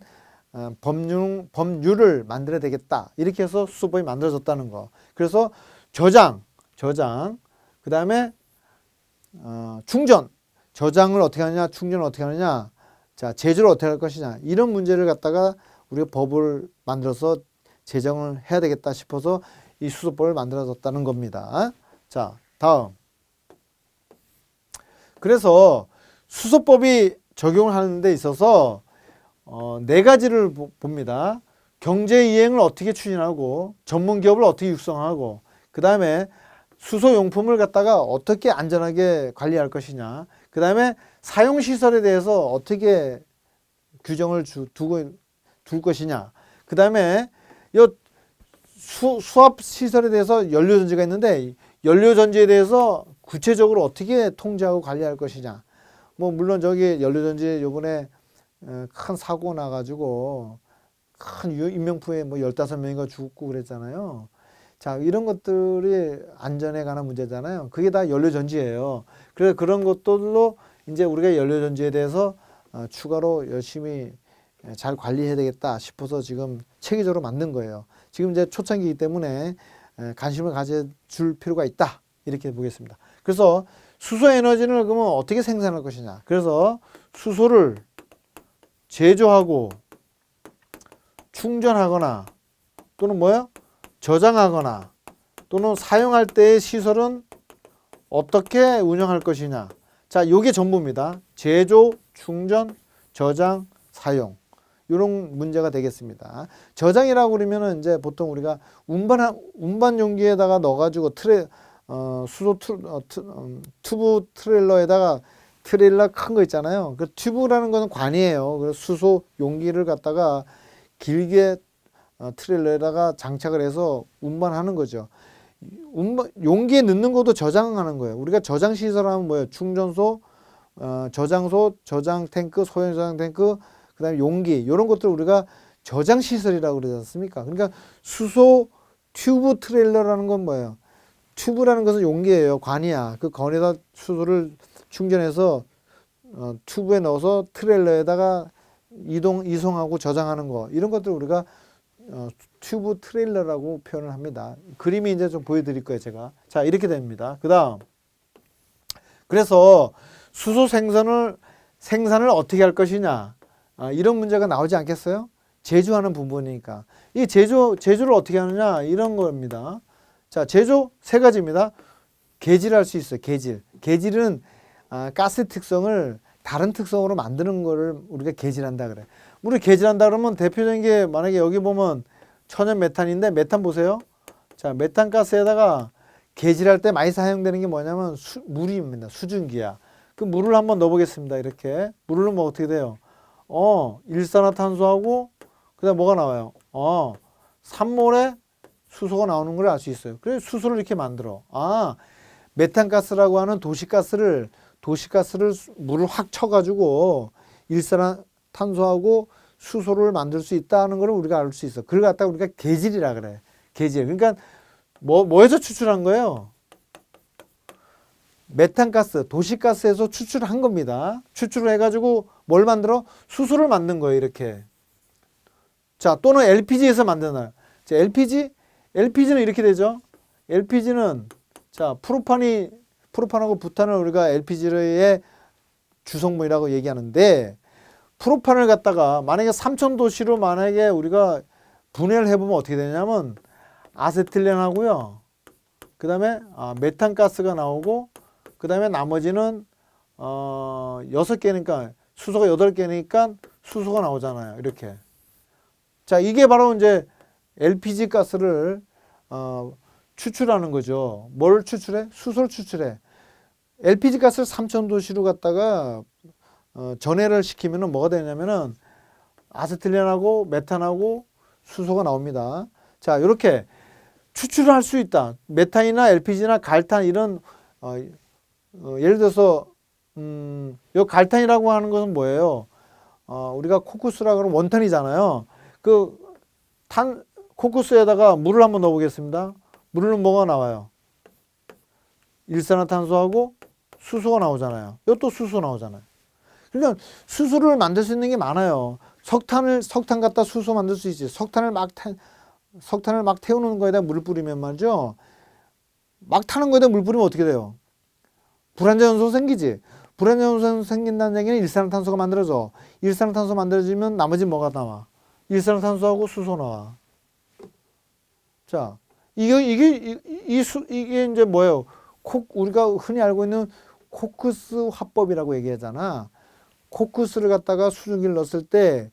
법률을 만들어야 되겠다. 이렇게 해서 수소법이 만들어졌다는 거. 그래서 저장, 그 다음에 충전, 저장을 어떻게 하느냐, 충전을 어떻게 하느냐, 자, 제조를 어떻게 할 것이냐, 이런 문제를 갖다가 우리가 법을 만들어서 제정을 해야 되겠다 싶어서 이 수소법을 만들어졌다는 겁니다. 자, 다음. 그래서 수소법이 적용을 하는 데 있어서 네 가지를 봅니다. 경제 이행을 어떻게 추진하고 전문 기업을 어떻게 육성하고 그 다음에 수소용품을 갖다가 어떻게 안전하게 관리할 것이냐, 그 다음에 사용시설에 대해서 어떻게 규정을 둘 것이냐, 그 다음에 수압시설에 대해서 연료전지가 있는데 연료전지에 대해서 구체적으로 어떻게 통제하고 관리할 것이냐. 뭐 물론 저기 연료전지 요번에 큰 사고 나가지고 큰 인명피해 뭐 15명인가 죽고 그랬잖아요. 자, 이런 것들이 안전에 관한 문제잖아요. 그게 다 연료전지예요. 그래서 그런 것들로 이제 우리가 연료전지에 대해서 추가로 열심히 잘 관리해야 되겠다 싶어서 지금 체계적으로 만든 거예요. 지금 이제 초창기이기 때문에 관심을 가져줄 필요가 있다. 이렇게 보겠습니다. 그래서 수소 에너지를 그러면 어떻게 생산할 것이냐. 그래서 수소를 제조하고 충전하거나 또는 뭐야? 저장하거나 또는 사용할 때의 시설은 어떻게 운영할 것이냐. 자, 요게 전부입니다. 제조, 충전, 저장, 사용. 이런 문제가 되겠습니다. 저장이라고 그러면은 이제 보통 우리가 운반 용기에다가 넣어가지고 수소 튜브 트레일러에다가 트레일러 큰 거 있잖아요. 그 튜브라는 거는 관이에요. 그래서 수소 용기를 갖다가 길게 트레일러에다가 장착을 해서 운반하는 거죠. 용기에 넣는 것도 저장하는 거예요. 우리가 저장 시설하면 뭐예요? 충전소, 저장소, 저장 탱크, 소형 저장 탱크, 그다음에 용기 이런 것들 우리가 저장 시설이라고 그러지 않습니까? 그러니까 수소 튜브 트레일러라는 건 뭐예요? 튜브라는 것은 용기예요. 관이야. 그 관에다 수소를 충전해서 튜브에 넣어서 트레일러에다가 이송하고 저장하는 거 이런 것들 우리가 튜브 트레일러라고 표현을 합니다. 그림이 이제 좀 보여드릴 거예요, 제가. 자, 이렇게 됩니다. 그 다음. 그래서 수소 생산을 어떻게 할 것이냐. 이런 문제가 나오지 않겠어요? 제조하는 부분이니까. 이 제조를 어떻게 하느냐, 이런 겁니다. 자, 제조 세 가지입니다. 개질할 수 있어요, 개질. 개질은 가스 특성을 다른 특성으로 만드는 거를 우리가 개질한다 그래. 우리 개질한다 그러면 대표적인 게 만약에 여기 보면 천연 메탄인데 메탄 보세요. 자, 메탄 가스에다가 개질할 때 많이 사용되는 게 뭐냐면 물입니다. 수증기야. 그 물을 한번 넣어보겠습니다. 이렇게 물을 넣으면 어떻게 돼요? 일산화탄소하고 그다음 뭐가 나와요? 산몰에 수소가 나오는 걸 알 수 있어요. 그래서 수소를 이렇게 만들어. 메탄가스라고 하는 도시가스를 물을 확 쳐가지고 일산화탄소하고 수소를 만들 수 있다는 걸 우리가 알 수 있어. 그걸 갖다가 우리가 개질이라 그래. 개질. 그러니까 뭐에서 추출한 거예요? 메탄가스, 도시가스에서 추출한 겁니다. 추출을 해가지고 뭘 만들어? 수소를 만든 거예요. 이렇게. 자, 또는 LPG에서 만드나. 자, LPG는 이렇게 되죠. LPG는 자, 프로판하고 부탄을 우리가 LPG의 주성분이라고 얘기하는데 프로판을 갖다가 만약에 3000도씨로 만약에 우리가 분해를 해보면 어떻게 되냐면 아세틸렌하고요. 그 다음에 메탄가스가 나오고 그 다음에 나머지는 6개니까 수소가 8개니까 수소가 나오잖아요. 이렇게. 자, 이게 바로 이제 LPG 가스를 추출하는 거죠. 뭘 추출해? 수소를 추출해. LPG 가스를 3000도씨로 갖다가 전해를 시키면은 뭐가 되냐면은 아세틸렌하고 메탄하고 수소가 나옵니다. 자, 이렇게 추출을 할 수 있다. 메탄이나 LPG나 갈탄 이런 예를 들어서 요 갈탄이라고 하는 것은 뭐예요? 우리가 코쿠스라고 하는 원탄이잖아요. 그 코쿠스에다가 물을 한번 넣어 보겠습니다. 물을 넣으면 뭐가 나와요? 일산화탄소하고 수소가 나오잖아요. 이것도 수소 나오잖아요. 그러니까 수소를 만들 수 있는 게 많아요. 석탄 갖다 수소 만들 수 있지. 석탄을 막 태우는 거에다 물을 뿌리면 말이죠. 막 타는 거에다 물 뿌리면 어떻게 돼요? 불완전연소 생기지. 불완전연소 생긴다는 얘기는 일산화탄소가 만들어져. 일산화탄소 만들어지면 나머지 뭐가 나와? 일산화탄소하고 수소 나와. 자, 이게 이제 뭐예요? 우리가 흔히 알고 있는 코크스 화법이라고 얘기하잖아. 코크스를 갖다가 수증기를 넣었을 때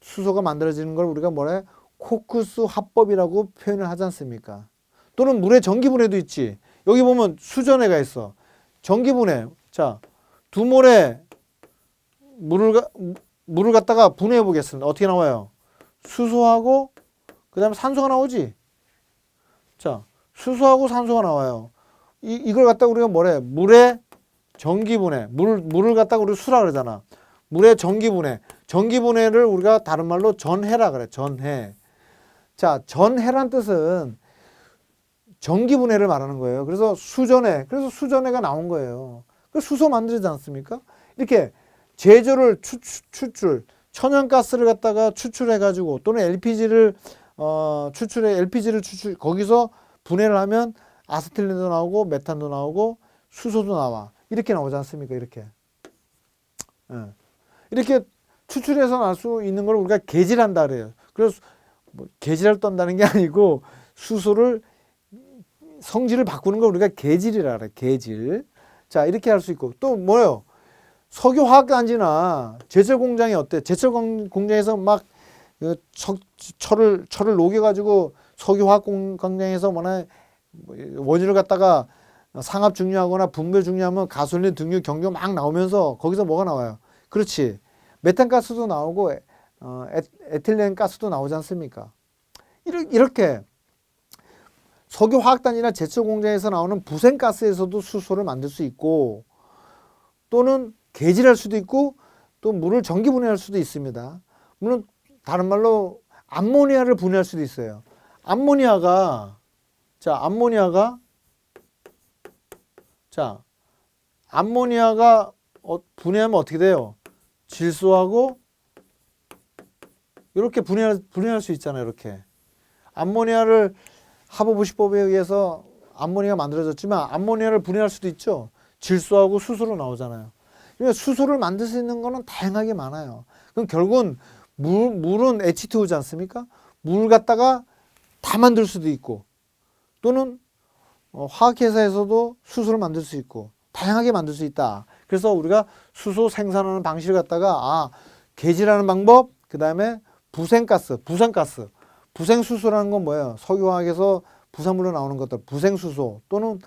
수소가 만들어지는 걸 우리가 뭐래? 코크스 화법이라고 표현을 하지 않습니까? 또는 물의 전기분해도 있지. 여기 보면 수전해가 있어. 전기분해. 자, 두 몰에 물을 갖다가 분해해 보겠습니다. 어떻게 나와요? 수소하고 그 다음에 산소가 나오지. 자, 수소하고 산소가 나와요. 이걸 갖다가 우리가 뭐래? 물의 전기분해. 물을 갖다가 우리 수라 그러잖아. 물의 전기분해. 전기분해를 우리가 다른 말로 전해라 그래. 전해. 자, 전해란 뜻은 전기분해를 말하는 거예요. 그래서 그래서 수전해가 나온 거예요. 그 수소 만들지 않습니까? 이렇게 제조를 추출, 천연가스를 갖다가 추출해가지고 또는 LPG를 거기서 분해를 하면 아세틸렌도 나오고 메탄도 나오고 수소도 나와. 이렇게 나오지 않습니까? 이렇게. 이렇게 추출해서 날 수 있는 걸 우리가 개질한다 그래요. 그래서 뭐 개질을 떤다는 게 아니고 수소를 성질을 바꾸는 걸 우리가 개질이라 그래. 개질. 자, 이렇게 할 수 있고 또 뭐예요? 석유화학단지나 제철 공장이 어때? 제철 공장에서 막 철을 녹여가지고 석유화학 공장에서 원유를 갖다가 상압 중류하거나 분배 중류하면 가솔린, 등유, 경유 막 나오면서 거기서 뭐가 나와요? 그렇지. 메탄가스도 나오고 에틸렌 가스도 나오지 않습니까? 이렇게 석유화학단이나 제철 공장에서 나오는 부생가스에서도 수소를 만들 수 있고, 또는 개질할 수도 있고, 또 물을 전기 분해할 수도 있습니다. 물론 다른 말로 암모니아를 분해할 수도 있어요. 암모니아가 분해하면 어떻게 돼요? 질소하고 이렇게 분해할 수 있잖아요. 이렇게 암모니아를 하버부시법에 의해서 암모니아가 만들어졌지만 암모니아를 분해할 수도 있죠. 질소하고 수소로 나오잖아요. 그러니까 수소를 만들 수 있는 거는 다양하게 많아요. 그럼 결국은 물은 H2O지 않습니까? 물 갖다가 다 만들 수도 있고, 또는 화학회사에서도 수소를 만들 수 있고, 다양하게 만들 수 있다. 그래서 우리가 수소 생산하는 방식을 갖다가 개질하는 방법, 그 다음에 부생수소라는 건 뭐예요? 석유화학에서 부산물로 나오는 것들, 부생수소, 또는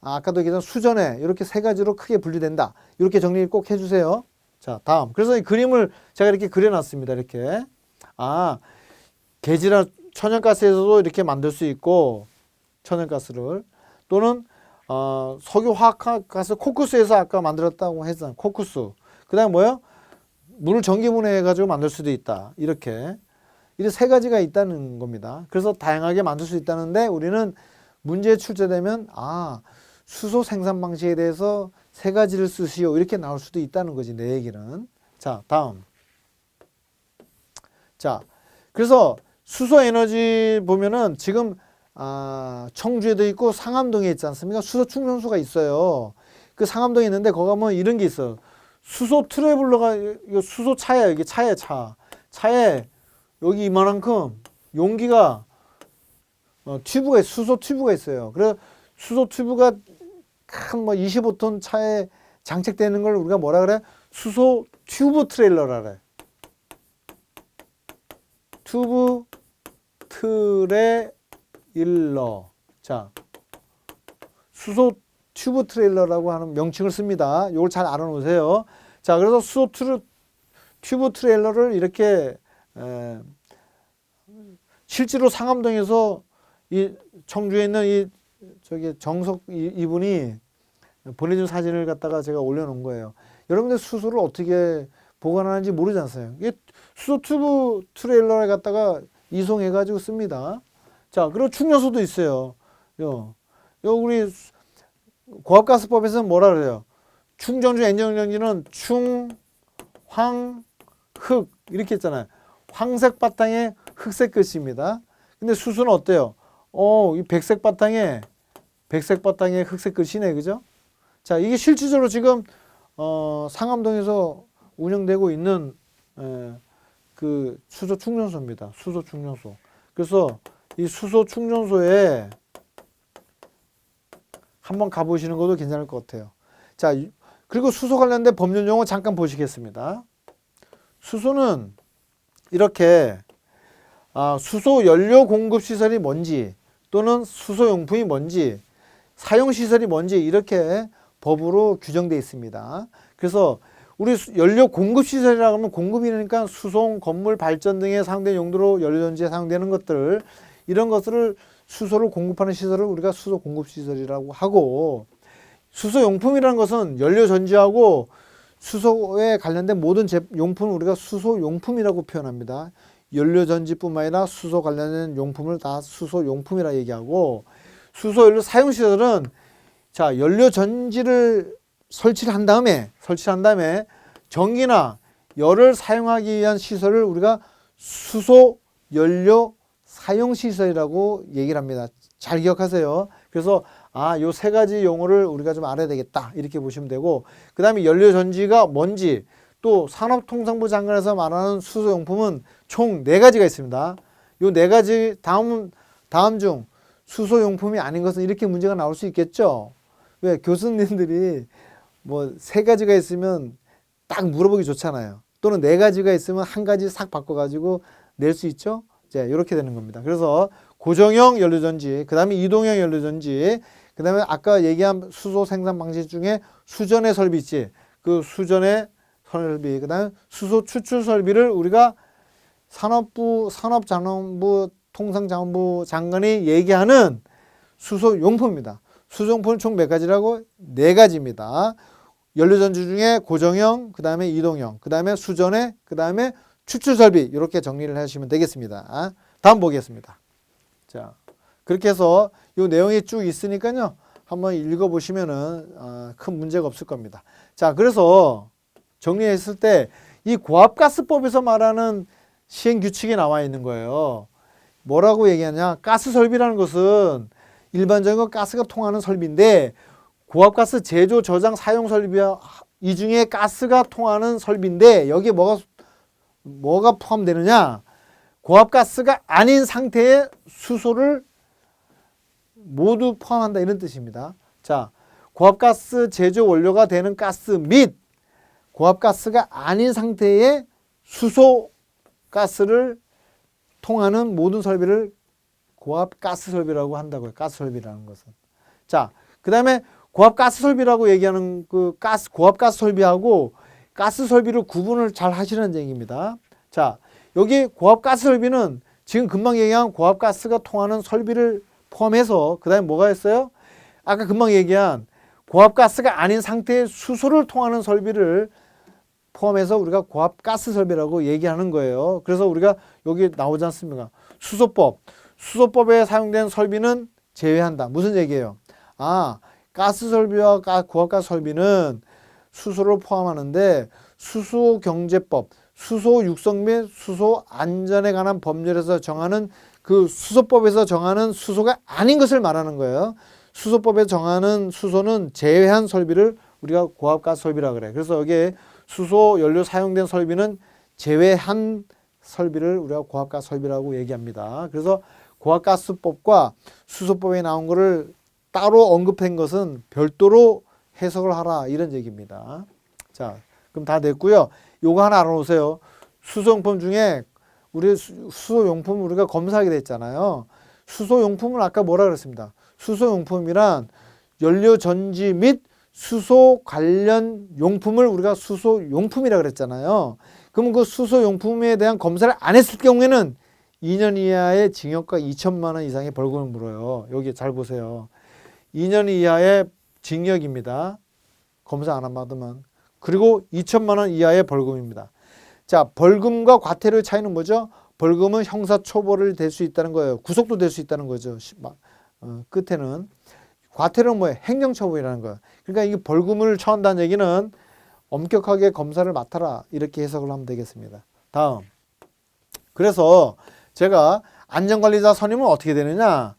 아까도 얘기했던 수전해, 이렇게 세 가지로 크게 분류된다. 이렇게 정리 꼭 해주세요. 자, 다음. 그래서 이 그림을 제가 이렇게 그려놨습니다. 이렇게. 개질한 천연가스에서도 이렇게 만들 수 있고, 천연가스를. 또는 석유화학가스 코쿠스에서 아까 만들었다고 했잖아요. 코쿠스. 그 다음에 뭐예요? 물을 전기분해해가지고 만들 수도 있다. 이렇게 세 가지가 있다는 겁니다. 그래서 다양하게 만들 수 있다는데, 우리는 문제에 출제되면 수소 생산 방식에 대해서 세 가지를 쓰시오, 이렇게 나올 수도 있다는 거지, 내 얘기는. 자, 다음. 자, 그래서 수소 에너지 보면은 지금 청주에도 있고 상암동에 있지 않습니까? 수소 충전소가 있어요. 그 상암동에 있는데 거기 가면 이런 게 있어요. 수소 트래블러가, 이거 수소 차예요. 이게 차에 여기 이만큼 용기가 튜브가 수소 튜브가 있어요. 그래서 수소 튜브가 큰 25톤 차에 장착되는 걸 우리가 뭐라 그래? 수소 튜브 트레일러라 그래. 튜브 트레일러. 자, 수소 튜브 트레일러라고 하는 명칭을 씁니다. 이걸 잘 알아놓으세요. 자, 그래서 수소 튜브 트레일러를 이렇게 실제로 상암동에서 이 청주에 있는 정석 이분이 보내준 사진을 갖다가 제가 올려놓은 거예요. 여러분들 수소를 어떻게 보관하는지 모르지 않습니까? 이게 수소 튜브 트레일러에 갖다가 이송해가지고 씁니다. 자, 그리고 충전소도 있어요. 우리 고압가스법에서는 뭐라 그래요? 충전주 엔진용량지는 충, 황, 흑 이렇게 했잖아요. 황색 바탕에 흑색 글씨입니다. 근데 수소는 어때요? 이 백색 바탕에 흑색 글씨네, 그죠? 자, 이게 실질적으로 지금 상암동에서 운영되고 있는 그 수소 충전소입니다. 수소 충전소. 그래서 이 수소 충전소에 한번 가보시는 것도 괜찮을 것 같아요. 자, 그리고 수소 관련된 법률 용어 잠깐 보시겠습니다. 수소는 이렇게 수소 연료 공급 시설이 뭔지, 또는 수소 용품이 뭔지, 사용 시설이 뭔지 이렇게 법으로 규정되어 있습니다. 그래서 우리 연료 공급 시설이라고 하면 공급이니까 수송, 건물, 발전 등에 사용되는 용도로 연료전지에 사용되는 것들, 이런 것들을 수소를 공급하는 시설을 우리가 수소 공급 시설이라고 하고, 수소 용품이라는 것은 연료 전지하고 수소에 관련된 모든 용품을 우리가 수소 용품이라고 표현합니다. 연료 전지뿐만 아니라 수소 관련된 용품을 다 수소 용품이라 얘기하고, 수소 연료 사용 시설은 자, 연료 전지를 설치를 한 다음에 전기나 열을 사용하기 위한 시설을 우리가 수소 연료 사용 시설이라고 얘기를 합니다. 잘 기억하세요. 그래서 요 세 가지 용어를 우리가 좀 알아야 되겠다, 이렇게 보시면 되고, 그 다음에 연료 전지가 뭔지, 또 산업통상부 장관에서 말하는 수소 용품은 총 4가지가 있습니다. 요 4가지 다음 중 수소 용품이 아닌 것은, 이렇게 문제가 나올 수 있겠죠. 왜? 교수님들이 3가지가 있으면 딱 물어보기 좋잖아요. 또는 4가지가 있으면 한 가지 싹 바꿔가지고 낼 수 있죠. 이제 이렇게 되는 겁니다. 그래서 고정형 연료전지, 그 다음에 이동형 연료전지, 그 다음에 아까 얘기한 수소 생산 방식 중에 수전의 설비 있지. 그 수전의 설비, 그 다음에 수소 추출 설비를 우리가 산업자원부 통상자원부 장관이 얘기하는 수소용품입니다. 수소용품은 총 몇 가지라고? 네 가지입니다. 연료전지 중에 고정형, 그 다음에 이동형, 그 다음에 수전의, 그 다음에 추출설비, 이렇게 정리를 하시면 되겠습니다. 다음 보겠습니다. 자, 그렇게 해서 이 내용이 쭉 있으니까요. 한번 읽어보시면은 큰 문제가 없을 겁니다. 자, 그래서 정리했을 때 이 고압가스법에서 말하는 시행규칙이 나와 있는 거예요. 뭐라고 얘기하냐? 가스설비라는 것은 일반적으로 가스가 통하는 설비인데 고압가스 제조, 저장, 사용 설비와 이 중에 가스가 통하는 설비인데 여기에 뭐가 포함되느냐? 고압가스가 아닌 상태의 수소를 모두 포함한다 이런 뜻입니다. 자, 고압가스 제조 원료가 되는 가스 및 고압가스가 아닌 상태의 수소가스를 통하는 모든 설비를 고압가스 설비라고 한다고요. 가스 설비라는 것은. 자, 그 다음에 고압가스 설비라고 얘기하는 그 고압가스 설비하고 가스 설비를 구분을 잘 하시는 얘기입니다. 자, 여기 고압가스 설비는 지금 금방 얘기한 고압가스가 통하는 설비를 포함해서 그 다음에 뭐가 있어요? 아까 금방 얘기한 고압가스가 아닌 상태의 수소를 통하는 설비를 포함해서 우리가 고압가스 설비라고 얘기하는 거예요. 그래서 우리가 여기 나오지 않습니까? 수소법에 사용된 설비는 제외한다. 무슨 얘기예요? 가스 설비와 고압가스 설비는 수소를 포함하는데 수소경제법, 수소 육성 및 수소 안전에 관한 법률에서 정하는 그 수소법에서 정하는 수소가 아닌 것을 말하는 거예요. 수소법에 정하는 수소는 제외한 설비를 우리가 고압가스 설비라 그래. 그래서 여기에 수소 연료 사용된 설비는 제외한 설비를 우리가 고압가스 설비라고 얘기합니다. 그래서 고압가스법과 수소법에 나온 거를 따로 언급한 것은 별도로 해석을 하라 이런 얘기입니다. 자, 그럼 다 됐고요. 요거 하나 알아놓으세요. 수소용품 중에 우리 수소용품 우리가 검사하게 됐잖아요. 수소용품은 아까 뭐라 그랬습니다. 수소용품이란 연료전지 및 수소 관련 용품을 우리가 수소용품이라 그랬잖아요. 그러면 그 수소용품에 대한 검사를 안 했을 경우에는 2년 이하의 징역과 2천만 원 이상의 벌금을 물어요. 여기 잘 보세요. 2년 이하의 징역입니다. 검사 안 받으면. 그리고 2천만 원 이하의 벌금입니다. 자, 벌금과 과태료의 차이는 뭐죠? 벌금은 형사처벌이 될 수 있다는 거예요. 구속도 될 수 있다는 거죠. 끝에는. 과태료는 뭐예요? 행정처벌이라는 거예요. 그러니까 이게 벌금을 처한다는 얘기는 엄격하게 검사를 맡아라. 이렇게 해석을 하면 되겠습니다. 다음. 그래서 제가 안전관리자 선임은 어떻게 되느냐?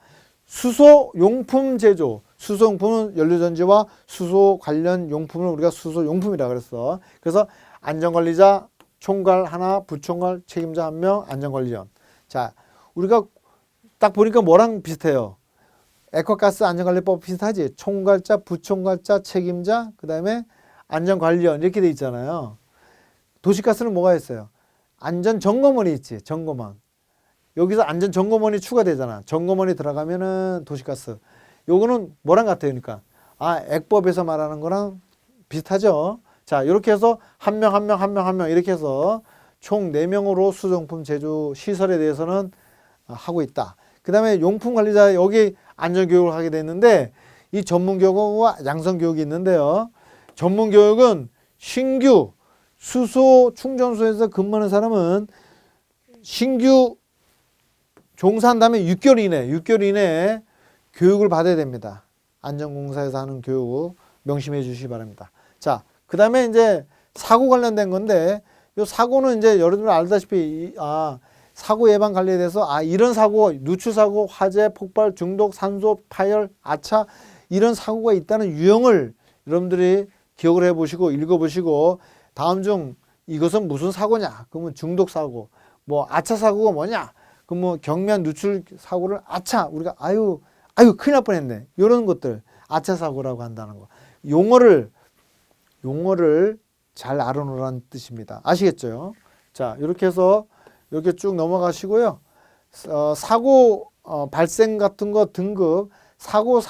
수소용품 제조. 수소용품은 연료전지와 수소 관련 용품을 우리가 수소용품이라 그랬어. 그래서 안전관리자 총괄 하나, 부총괄, 책임자 한 명, 안전관리원. 자, 우리가 딱 보니까 뭐랑 비슷해요? 액화가스 안전관리법 비슷하지? 총괄자, 부총괄자, 책임자, 그 다음에 안전관리원 이렇게 돼 있잖아요. 도시가스는 뭐가 있어요? 안전점검원이 있지, 점검원. 여기서 안전점검원이 추가되잖아. 점검원이 들어가면은 도시가스. 요거는 뭐랑 같아요? 그러니까 액법에서 말하는 거랑 비슷하죠. 자, 이렇게 해서 한 명 이렇게 해서 총 4명으로 수소용품 제조 시설에 대해서는 하고 있다. 그 다음에 용품 관리자 여기 안전교육을 하게 됐는데 이 전문교육과 양성교육이 있는데요. 전문교육은 신규 수소 충전소에서 근무하는 사람은 신규 종사한 다음에 6개월 이내에 교육을 받아야 됩니다. 안전공사에서 하는 교육 명심해 주시기 바랍니다. 자, 그 다음에 이제 사고 관련된 건데 이 사고는 이제 여러분들 알다시피 사고 예방 관리에 대해서 이런 사고, 누출 사고, 화재, 폭발, 중독, 산소, 파열, 아차 이런 사고가 있다는 유형을 여러분들이 기억을 해보시고 읽어보시고 다음 중 이것은 무슨 사고냐? 그러면 중독 사고, 뭐 아차 사고가 뭐냐? 그럼 뭐 경미한 누출 사고를 우리가 아유 큰일 날 뻔했네. 이런 것들 아차 사고라고 한다는 거. 용어를 잘 알아놓으라는 뜻입니다. 아시겠죠? 자, 이렇게 해서 이렇게 쭉 넘어가시고요. 사고 발생 같은 거 등급 사고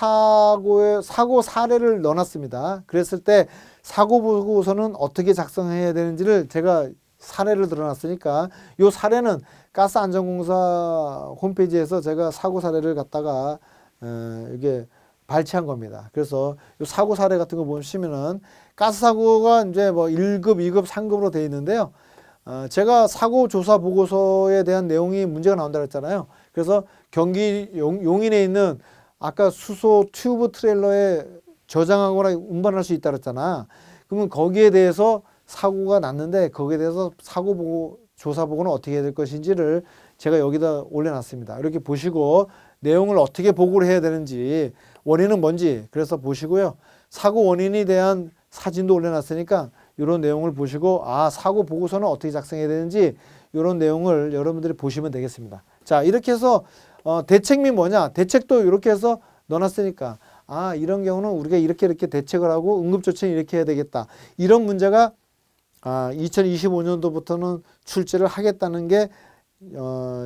사례를 넣어놨습니다. 그랬을 때 사고 보고서는 어떻게 작성해야 되는지를 제가 사례를 들어놨으니까 이 사례는 가스안전공사 홈페이지에서 제가 사고 사례를 갖다가 이게 발췌한 겁니다. 그래서 이 사고 사례 같은 거 보시면은 가스 사고가 이제 뭐 1급, 2급, 3급으로 되어 있는데요. 제가 사고 조사 보고서에 대한 내용이 문제가 나온다 그랬잖아요. 그래서 경기 용인에 있는 아까 수소 튜브 트레일러에 저장하거나 운반할 수 있다 그랬잖아. 그러면 거기에 대해서 사고가 났는데 거기에 대해서 사고 보고 조사 보고는 어떻게 해야 될 것인지를 제가 여기다 올려놨습니다. 이렇게 보시고 내용을 어떻게 보고를 해야 되는지 원인은 뭔지 그래서 보시고요. 사고 원인에 대한 사진도 올려놨으니까 이런 내용을 보시고 사고 보고서는 어떻게 작성해야 되는지 이런 내용을 여러분들이 보시면 되겠습니다. 자, 이렇게 해서 대책이 뭐냐? 대책도 이렇게 해서 넣어놨으니까 이런 경우는 우리가 이렇게 대책을 하고 응급조치는 이렇게 해야 되겠다. 이런 문제가 2025년도부터는 출제를 하겠다는 게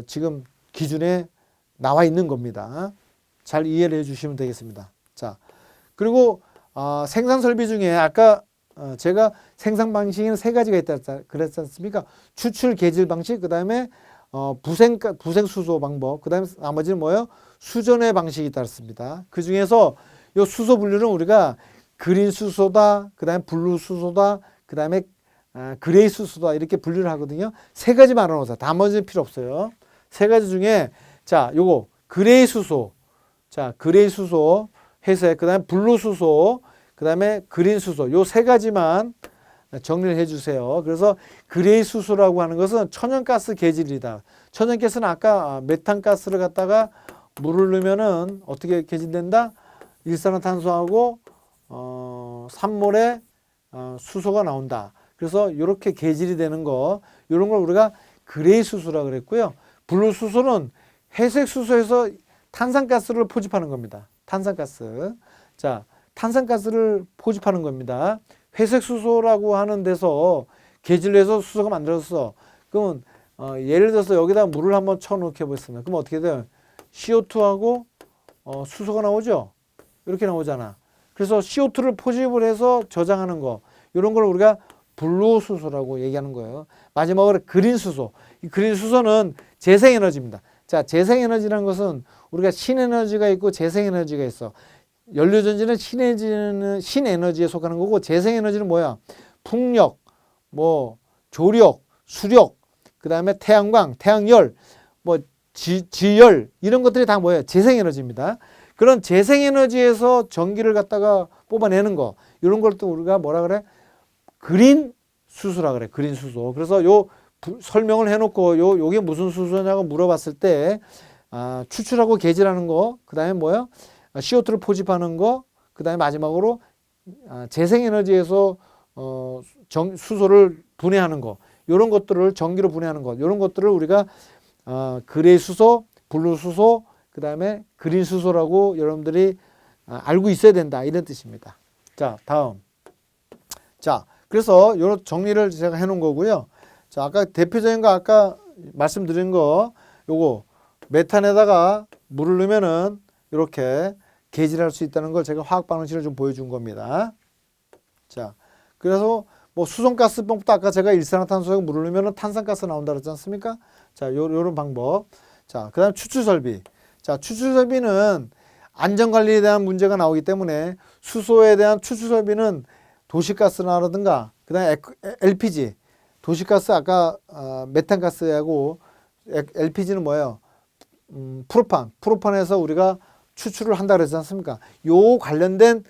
지금 기준에 나와 있는 겁니다. 잘 이해를 해주시면 되겠습니다. 자, 그리고 생산 설비 중에 아까 제가 생산 방식에는 세 가지가 있다 그랬지 않습니까? 추출 계질 방식, 그 다음에 부생 수소 방법, 그 다음에 나머지는 뭐예요? 수전의 방식이 있다 그랬습니다. 그 중에서 이 수소 분류는 우리가 그린 수소다, 그 다음에 블루 수소다, 그 다음에 그레이 수소다 이렇게 분류를 하거든요. 세 가지 말아놓으세요. 나머지는 필요 없어요. 세 가지 중에 자, 요거 그레이 수소, 자 그레이 수소 회색, 그 다음에 블루 수소, 그 다음에 그린 수소 요 세 가지만 정리를 해주세요. 그래서 그레이 수소라고 하는 것은 천연가스 계질이다. 천연가스는 아까 메탄가스를 갖다가 물을 넣으면은 어떻게 계질된다? 일산화탄소하고 산몰에 수소가 나온다. 그래서 이렇게 계질이 되는 거 이런 걸 우리가 그레이 수소라고 그랬고요. 블루 수소는 회색 수소에서 탄산가스를 포집하는 겁니다. 탄산가스. 자, 탄산가스를 포집하는 겁니다. 회색 수소라고 하는 데서 계질내서 수소가 만들어졌어. 그러면 예를 들어서 여기다 물을 한번 쳐놓게 보겠습니다. 그럼 어떻게 돼요? CO2하고 수소가 나오죠? 이렇게 나오잖아. 그래서 CO2를 포집을 해서 저장하는 거 이런 걸 우리가 블루 수소라고 얘기하는 거예요. 마지막으로 그린 수소. 이 그린 수소는 재생에너지입니다. 자, 재생에너지라는 것은 우리가 신에너지가 있고 재생에너지가 있어. 연료전지는 신에너지에 속하는 거고 재생에너지는 뭐야? 풍력, 뭐 조력, 수력, 그 다음에 태양광, 태양열, 뭐 지열 이런 것들이 다 뭐예요? 재생에너지입니다. 그런 재생에너지에서 전기를 갖다가 뽑아내는 거 이런 걸 또 우리가 뭐라 그래? 그린 수소라 그래. 그린 수소. 그래서 요 설명을 해놓고 요게 무슨 수소냐고 물어봤을 때 추출하고 계질하는 거, 그 다음에 뭐야? CO2를 포집하는 거, 그 다음에 마지막으로 재생에너지에서 수소를 분해하는 거, 이런 것들을 전기로 분해하는 것, 이런 것들을 우리가 그레이 수소, 블루 수소, 그 다음에 그린 수소라고 여러분들이 알고 있어야 된다 이런 뜻입니다. 자, 다음. 자, 그래서 이런 정리를 제가 해놓은 거고요. 자, 아까 대표적인 거 아까 말씀드린 거, 요거 메탄에다가 물을 넣으면은 이렇게 계질할 수 있다는 걸 제가 화학 반응식을 좀 보여준 겁니다. 자, 그래서 뭐 수송가스병도 아까 제가 일산화탄소에 물을 넣으면 탄산가스 나온다 그랬지 않습니까? 자, 요런 방법. 자, 그 다음 추출설비. 자, 추출설비는 안전관리에 대한 문제가 나오기 때문에 수소에 대한 추출설비는 도시가스라든가 그 다음에 LPG. 도시가스 아까 메탄가스하고 LPG는 뭐예요? 프로판에서 우리가 추출을 한다 그러지 않습니까? 요 관련된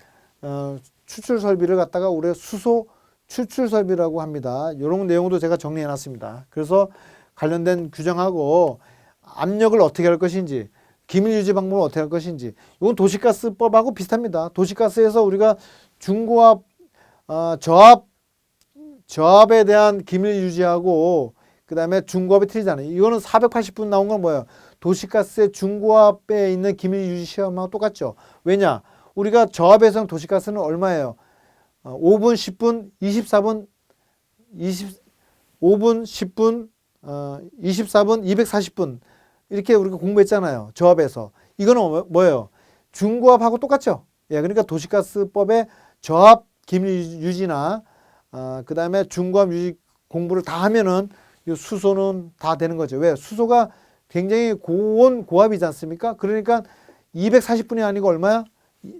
추출 설비를 갖다가 우리가 수소 추출 설비라고 합니다. 이런 내용도 제가 정리해 놨습니다. 그래서 관련된 규정하고 압력을 어떻게 할 것인지, 기밀 유지 방법을 어떻게 할 것인지, 이건 도시가스법하고 비슷합니다. 도시가스에서 우리가 중고압, 저압에 대한 기밀 유지하고 그 다음에 중고압이 틀리잖아요. 이거는 480분 나온 건 뭐예요? 도시가스의 중고압에 있는 기밀 유지 시험하고 똑같죠. 왜냐? 우리가 저압에서는 도시가스는 얼마예요? 5분, 10분, 24분, 5분, 10분, 24분, 240분. 이렇게 우리가 공부했잖아요. 저압에서. 이거는 뭐예요? 중고압하고 똑같죠? 예, 그러니까 도시가스법의 저압 기밀 유지나 그 다음에 중고압 유지 공부를 다 하면은 이 수소는 다 되는 거죠. 왜? 수소가 굉장히 고온 고압이지 않습니까? 그러니까 240분이 아니고 얼마야?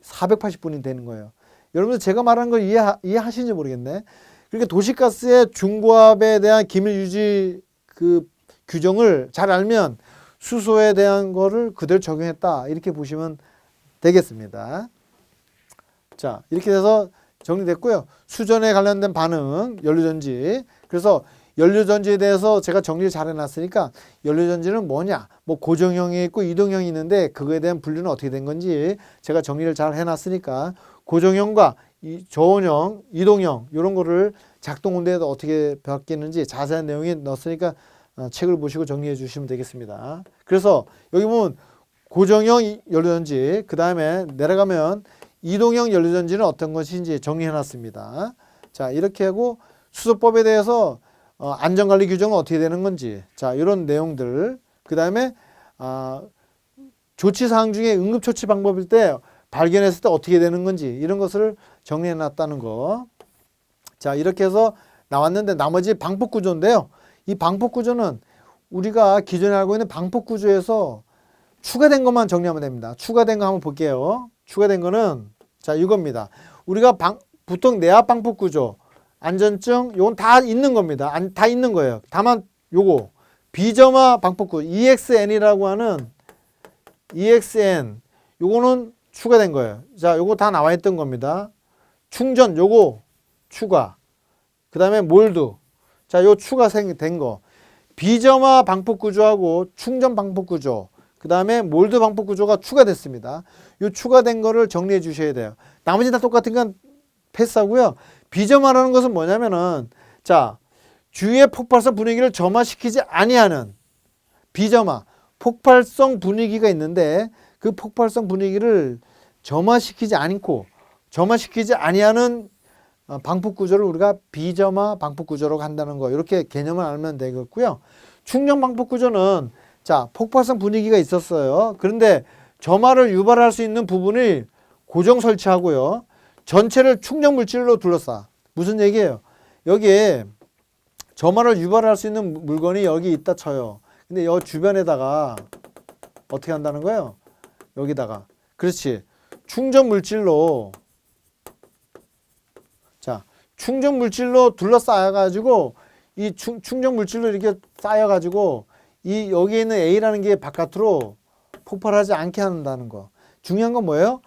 480분이 되는 거예요. 여러분들 제가 말하는 걸 이해하시는지 모르겠네. 그러니까 도시가스의 중고압에 대한 기밀 유지 그 규정을 잘 알면 수소에 대한 거를 그대로 적용했다. 이렇게 보시면 되겠습니다. 자, 이렇게 돼서 정리됐고요. 수전에 관련된 반응, 연료전지. 그래서 연료전지에 대해서 제가 정리를 잘 해놨으니까 연료전지는 뭐냐? 뭐 고정형이 있고 이동형이 있는데 그거에 대한 분류는 어떻게 된 건지 제가 정리를 잘 해놨으니까 고정형과 저온형, 이동형 이런 거를 작동 온도에도 어떻게 바뀌는지 자세한 내용이 넣었으니까 책을 보시고 정리해 주시면 되겠습니다. 그래서 여기 보면 고정형 연료전지 그 다음에 내려가면 이동형 연료전지는 어떤 것인지 정리해 놨습니다. 자, 이렇게 하고 수소법에 대해서 안전관리 규정은 어떻게 되는 건지 자, 이런 내용들 그 다음에 조치사항 중에 응급처치 방법일 때 발견했을 때 어떻게 되는 건지 이런 것을 정리해 놨다는 거. 자, 이렇게 해서 나왔는데 나머지 방폭구조인데요. 이 방폭구조는 우리가 기존에 알고 있는 방폭구조에서 추가된 것만 정리하면 됩니다. 추가된 거 한번 볼게요. 추가된 거는 자, 이겁니다. 우리가 보통 내압 방폭구조, 안전증 요건 다 있는 겁니다. 다 있는 거예요. 다만 요거 비점화 방폭구조 EXN이라고 하는 EXN 요거는 추가된 거예요. 자, 요거 다 나와 있던 겁니다. 충전 요거 추가. 그 다음에 몰드. 자, 요 추가 된 거. 비점화 방폭구조하고 충전 방폭구조. 그 다음에 몰드 방폭구조가 추가됐습니다. 요 추가된 거를 정리해 주셔야 돼요. 나머지 다 똑같은 건 패스하고요. 비점화라는 것은 뭐냐면은 자, 주위의 폭발성 분위기를 점화시키지 아니하는 비점화. 폭발성 분위기가 있는데 그 폭발성 분위기를 점화시키지 않고 점화시키지 아니하는 방폭구조를 우리가 비점화 방폭구조라고 한다는 거 이렇게 개념을 알면 되겠고요. 충전 방폭구조는 자, 폭발성 분위기가 있었어요. 그런데 점화를 유발할 수 있는 부분을 고정 설치하고요. 전체를 충전 물질로 둘러싸. 무슨 얘기예요? 여기에 점화를 유발할 수 있는 물건이 여기 있다 쳐요. 근데 이 주변에다가 어떻게 한다는 거예요? 여기다가. 그렇지. 충전 물질로 자, 충전 물질로 둘러싸여 가지고 이 충전 물질로 이렇게 쌓여 가지고 이 여기에 있는 A라는 게 바깥으로 폭발하지 않게 한다는 거. 중요한 건 뭐예요?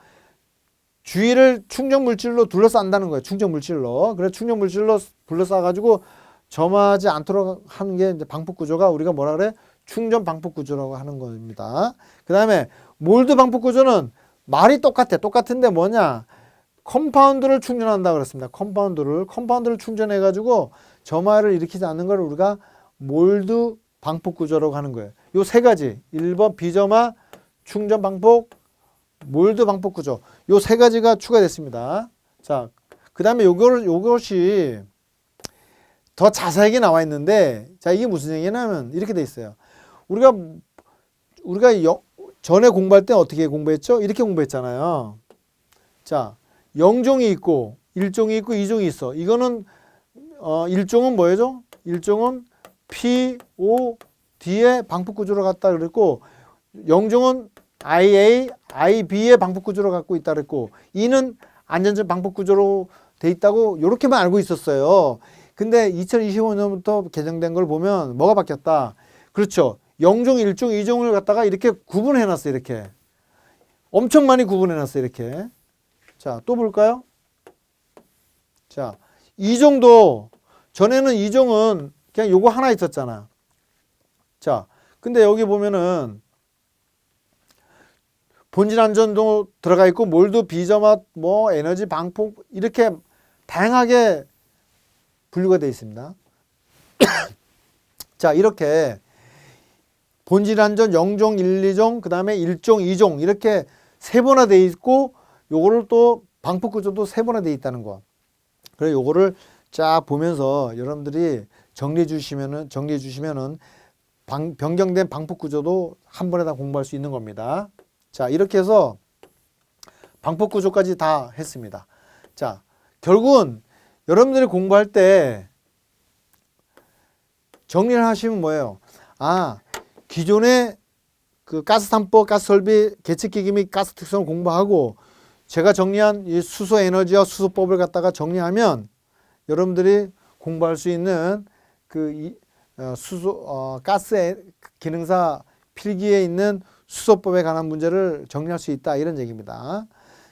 주위를 충전 물질로 둘러싼다는 거예요. 충전 물질로. 그래서 충전 물질로 둘러싸 가지고 점화하지 않도록 하는 게 이제 방폭 구조가 우리가 뭐라 그래? 충전 방폭 구조라고 하는 겁니다. 그다음에 몰드 방폭 구조는 말이 똑같아. 똑같은데 뭐냐? 컴파운드를 충전한다 그랬습니다. 컴파운드를 충전해 가지고 점화를 일으키지 않는 걸 우리가 몰드 방폭 구조라고 하는 거예요. 요 세 가지. 1번 비점화, 충전 방폭, 몰드 방폭 구조. 요 세 가지가 추가됐습니다. 자, 그다음에 요것이 더 자세하게 나와 있는데 자, 이게 무슨 얘기냐면 이렇게 돼 있어요. 우리가 전에 공부할 때 어떻게 공부했죠? 이렇게 공부했잖아요. 자, 0종이 있고 1종이 있고 2종이 있어. 이거는 1종은 뭐예요? 1종은 POD의 방폭 구조를 갖다 그랬고 0종은 IA, IB의 방폭 구조를 갖고 있다 그랬고 2는 안전적 방폭 구조로 돼 있다고 이렇게만 알고 있었어요. 근데 2025년부터 개정된 걸 보면 뭐가 바뀌었다? 그렇죠. 0종, 1종, 2종을 갖다가 이렇게 구분해 놨어요. 이렇게. 엄청 많이 구분해 놨어요. 이렇게. 자, 또 볼까요? 자, 2종도 전에는 2종은 그냥 요거 하나 있었잖아. 자, 근데 여기 보면은 본질 안전도 들어가 있고 몰드, 비점화, 뭐 에너지 방폭 이렇게 다양하게 분류가 되어 있습니다. 자, 이렇게 본질 안전 0종, 1, 2종, 그 다음에 1종, 2종 이렇게 세분화되어 있고 요거를 또 방폭 구조도 세분화되어 있다는 거. 그래 요거를 쫙 보면서 여러분들이 정리해 주시면은 변경된 방폭 구조도 한 번에 다 공부할 수 있는 겁니다. 자, 이렇게 해서 방폭 구조까지 다 했습니다. 자, 결국은 여러분들이 공부할 때 정리를 하시면 뭐예요? 아, 기존의 그 가스산법, 가스설비, 계측기기 및 가스 특성을 공부하고 제가 정리한 이 수소 에너지와 수소법을 갖다가 정리하면 여러분들이 공부할 수 있는 그 가스 기능사 필기에 있는 수소법에 관한 문제를 정리할 수 있다, 이런 얘기입니다.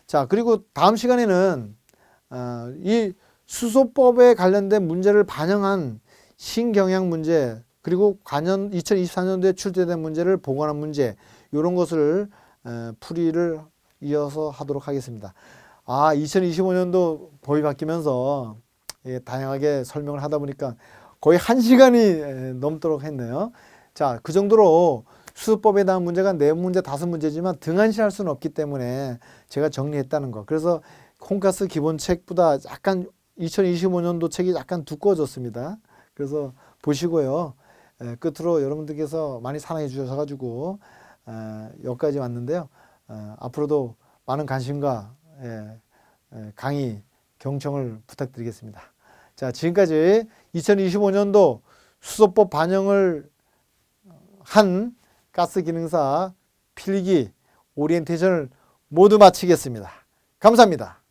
자, 그리고 다음 시간에는 이 수소법에 관련된 문제를 반영한 신경향 문제, 그리고 관련 2024년도에 출제된 문제를 보관한 문제, 이런 것을 풀이를 이어서 하도록 하겠습니다. 2025년도 법이 바뀌면서 다양하게 설명을 하다 보니까 거의 1시간이 넘도록 했네요. 자, 그 정도로 수소법에 대한 문제가 4문제, 5문제지만 등한시할 수는 없기 때문에 제가 정리했다는 거. 그래서 홈가스 기본책보다 약간 2025년도 책이 약간 두꺼워졌습니다. 그래서 보시고요. 끝으로 여러분들께서 많이 사랑해 주셔가지고 여기까지 왔는데요. 앞으로도 많은 관심과 강의, 경청을 부탁드리겠습니다. 자, 지금까지 2025년도 수소법 반영을 한 가스기능사 필기 오리엔테이션을 모두 마치겠습니다. 감사합니다.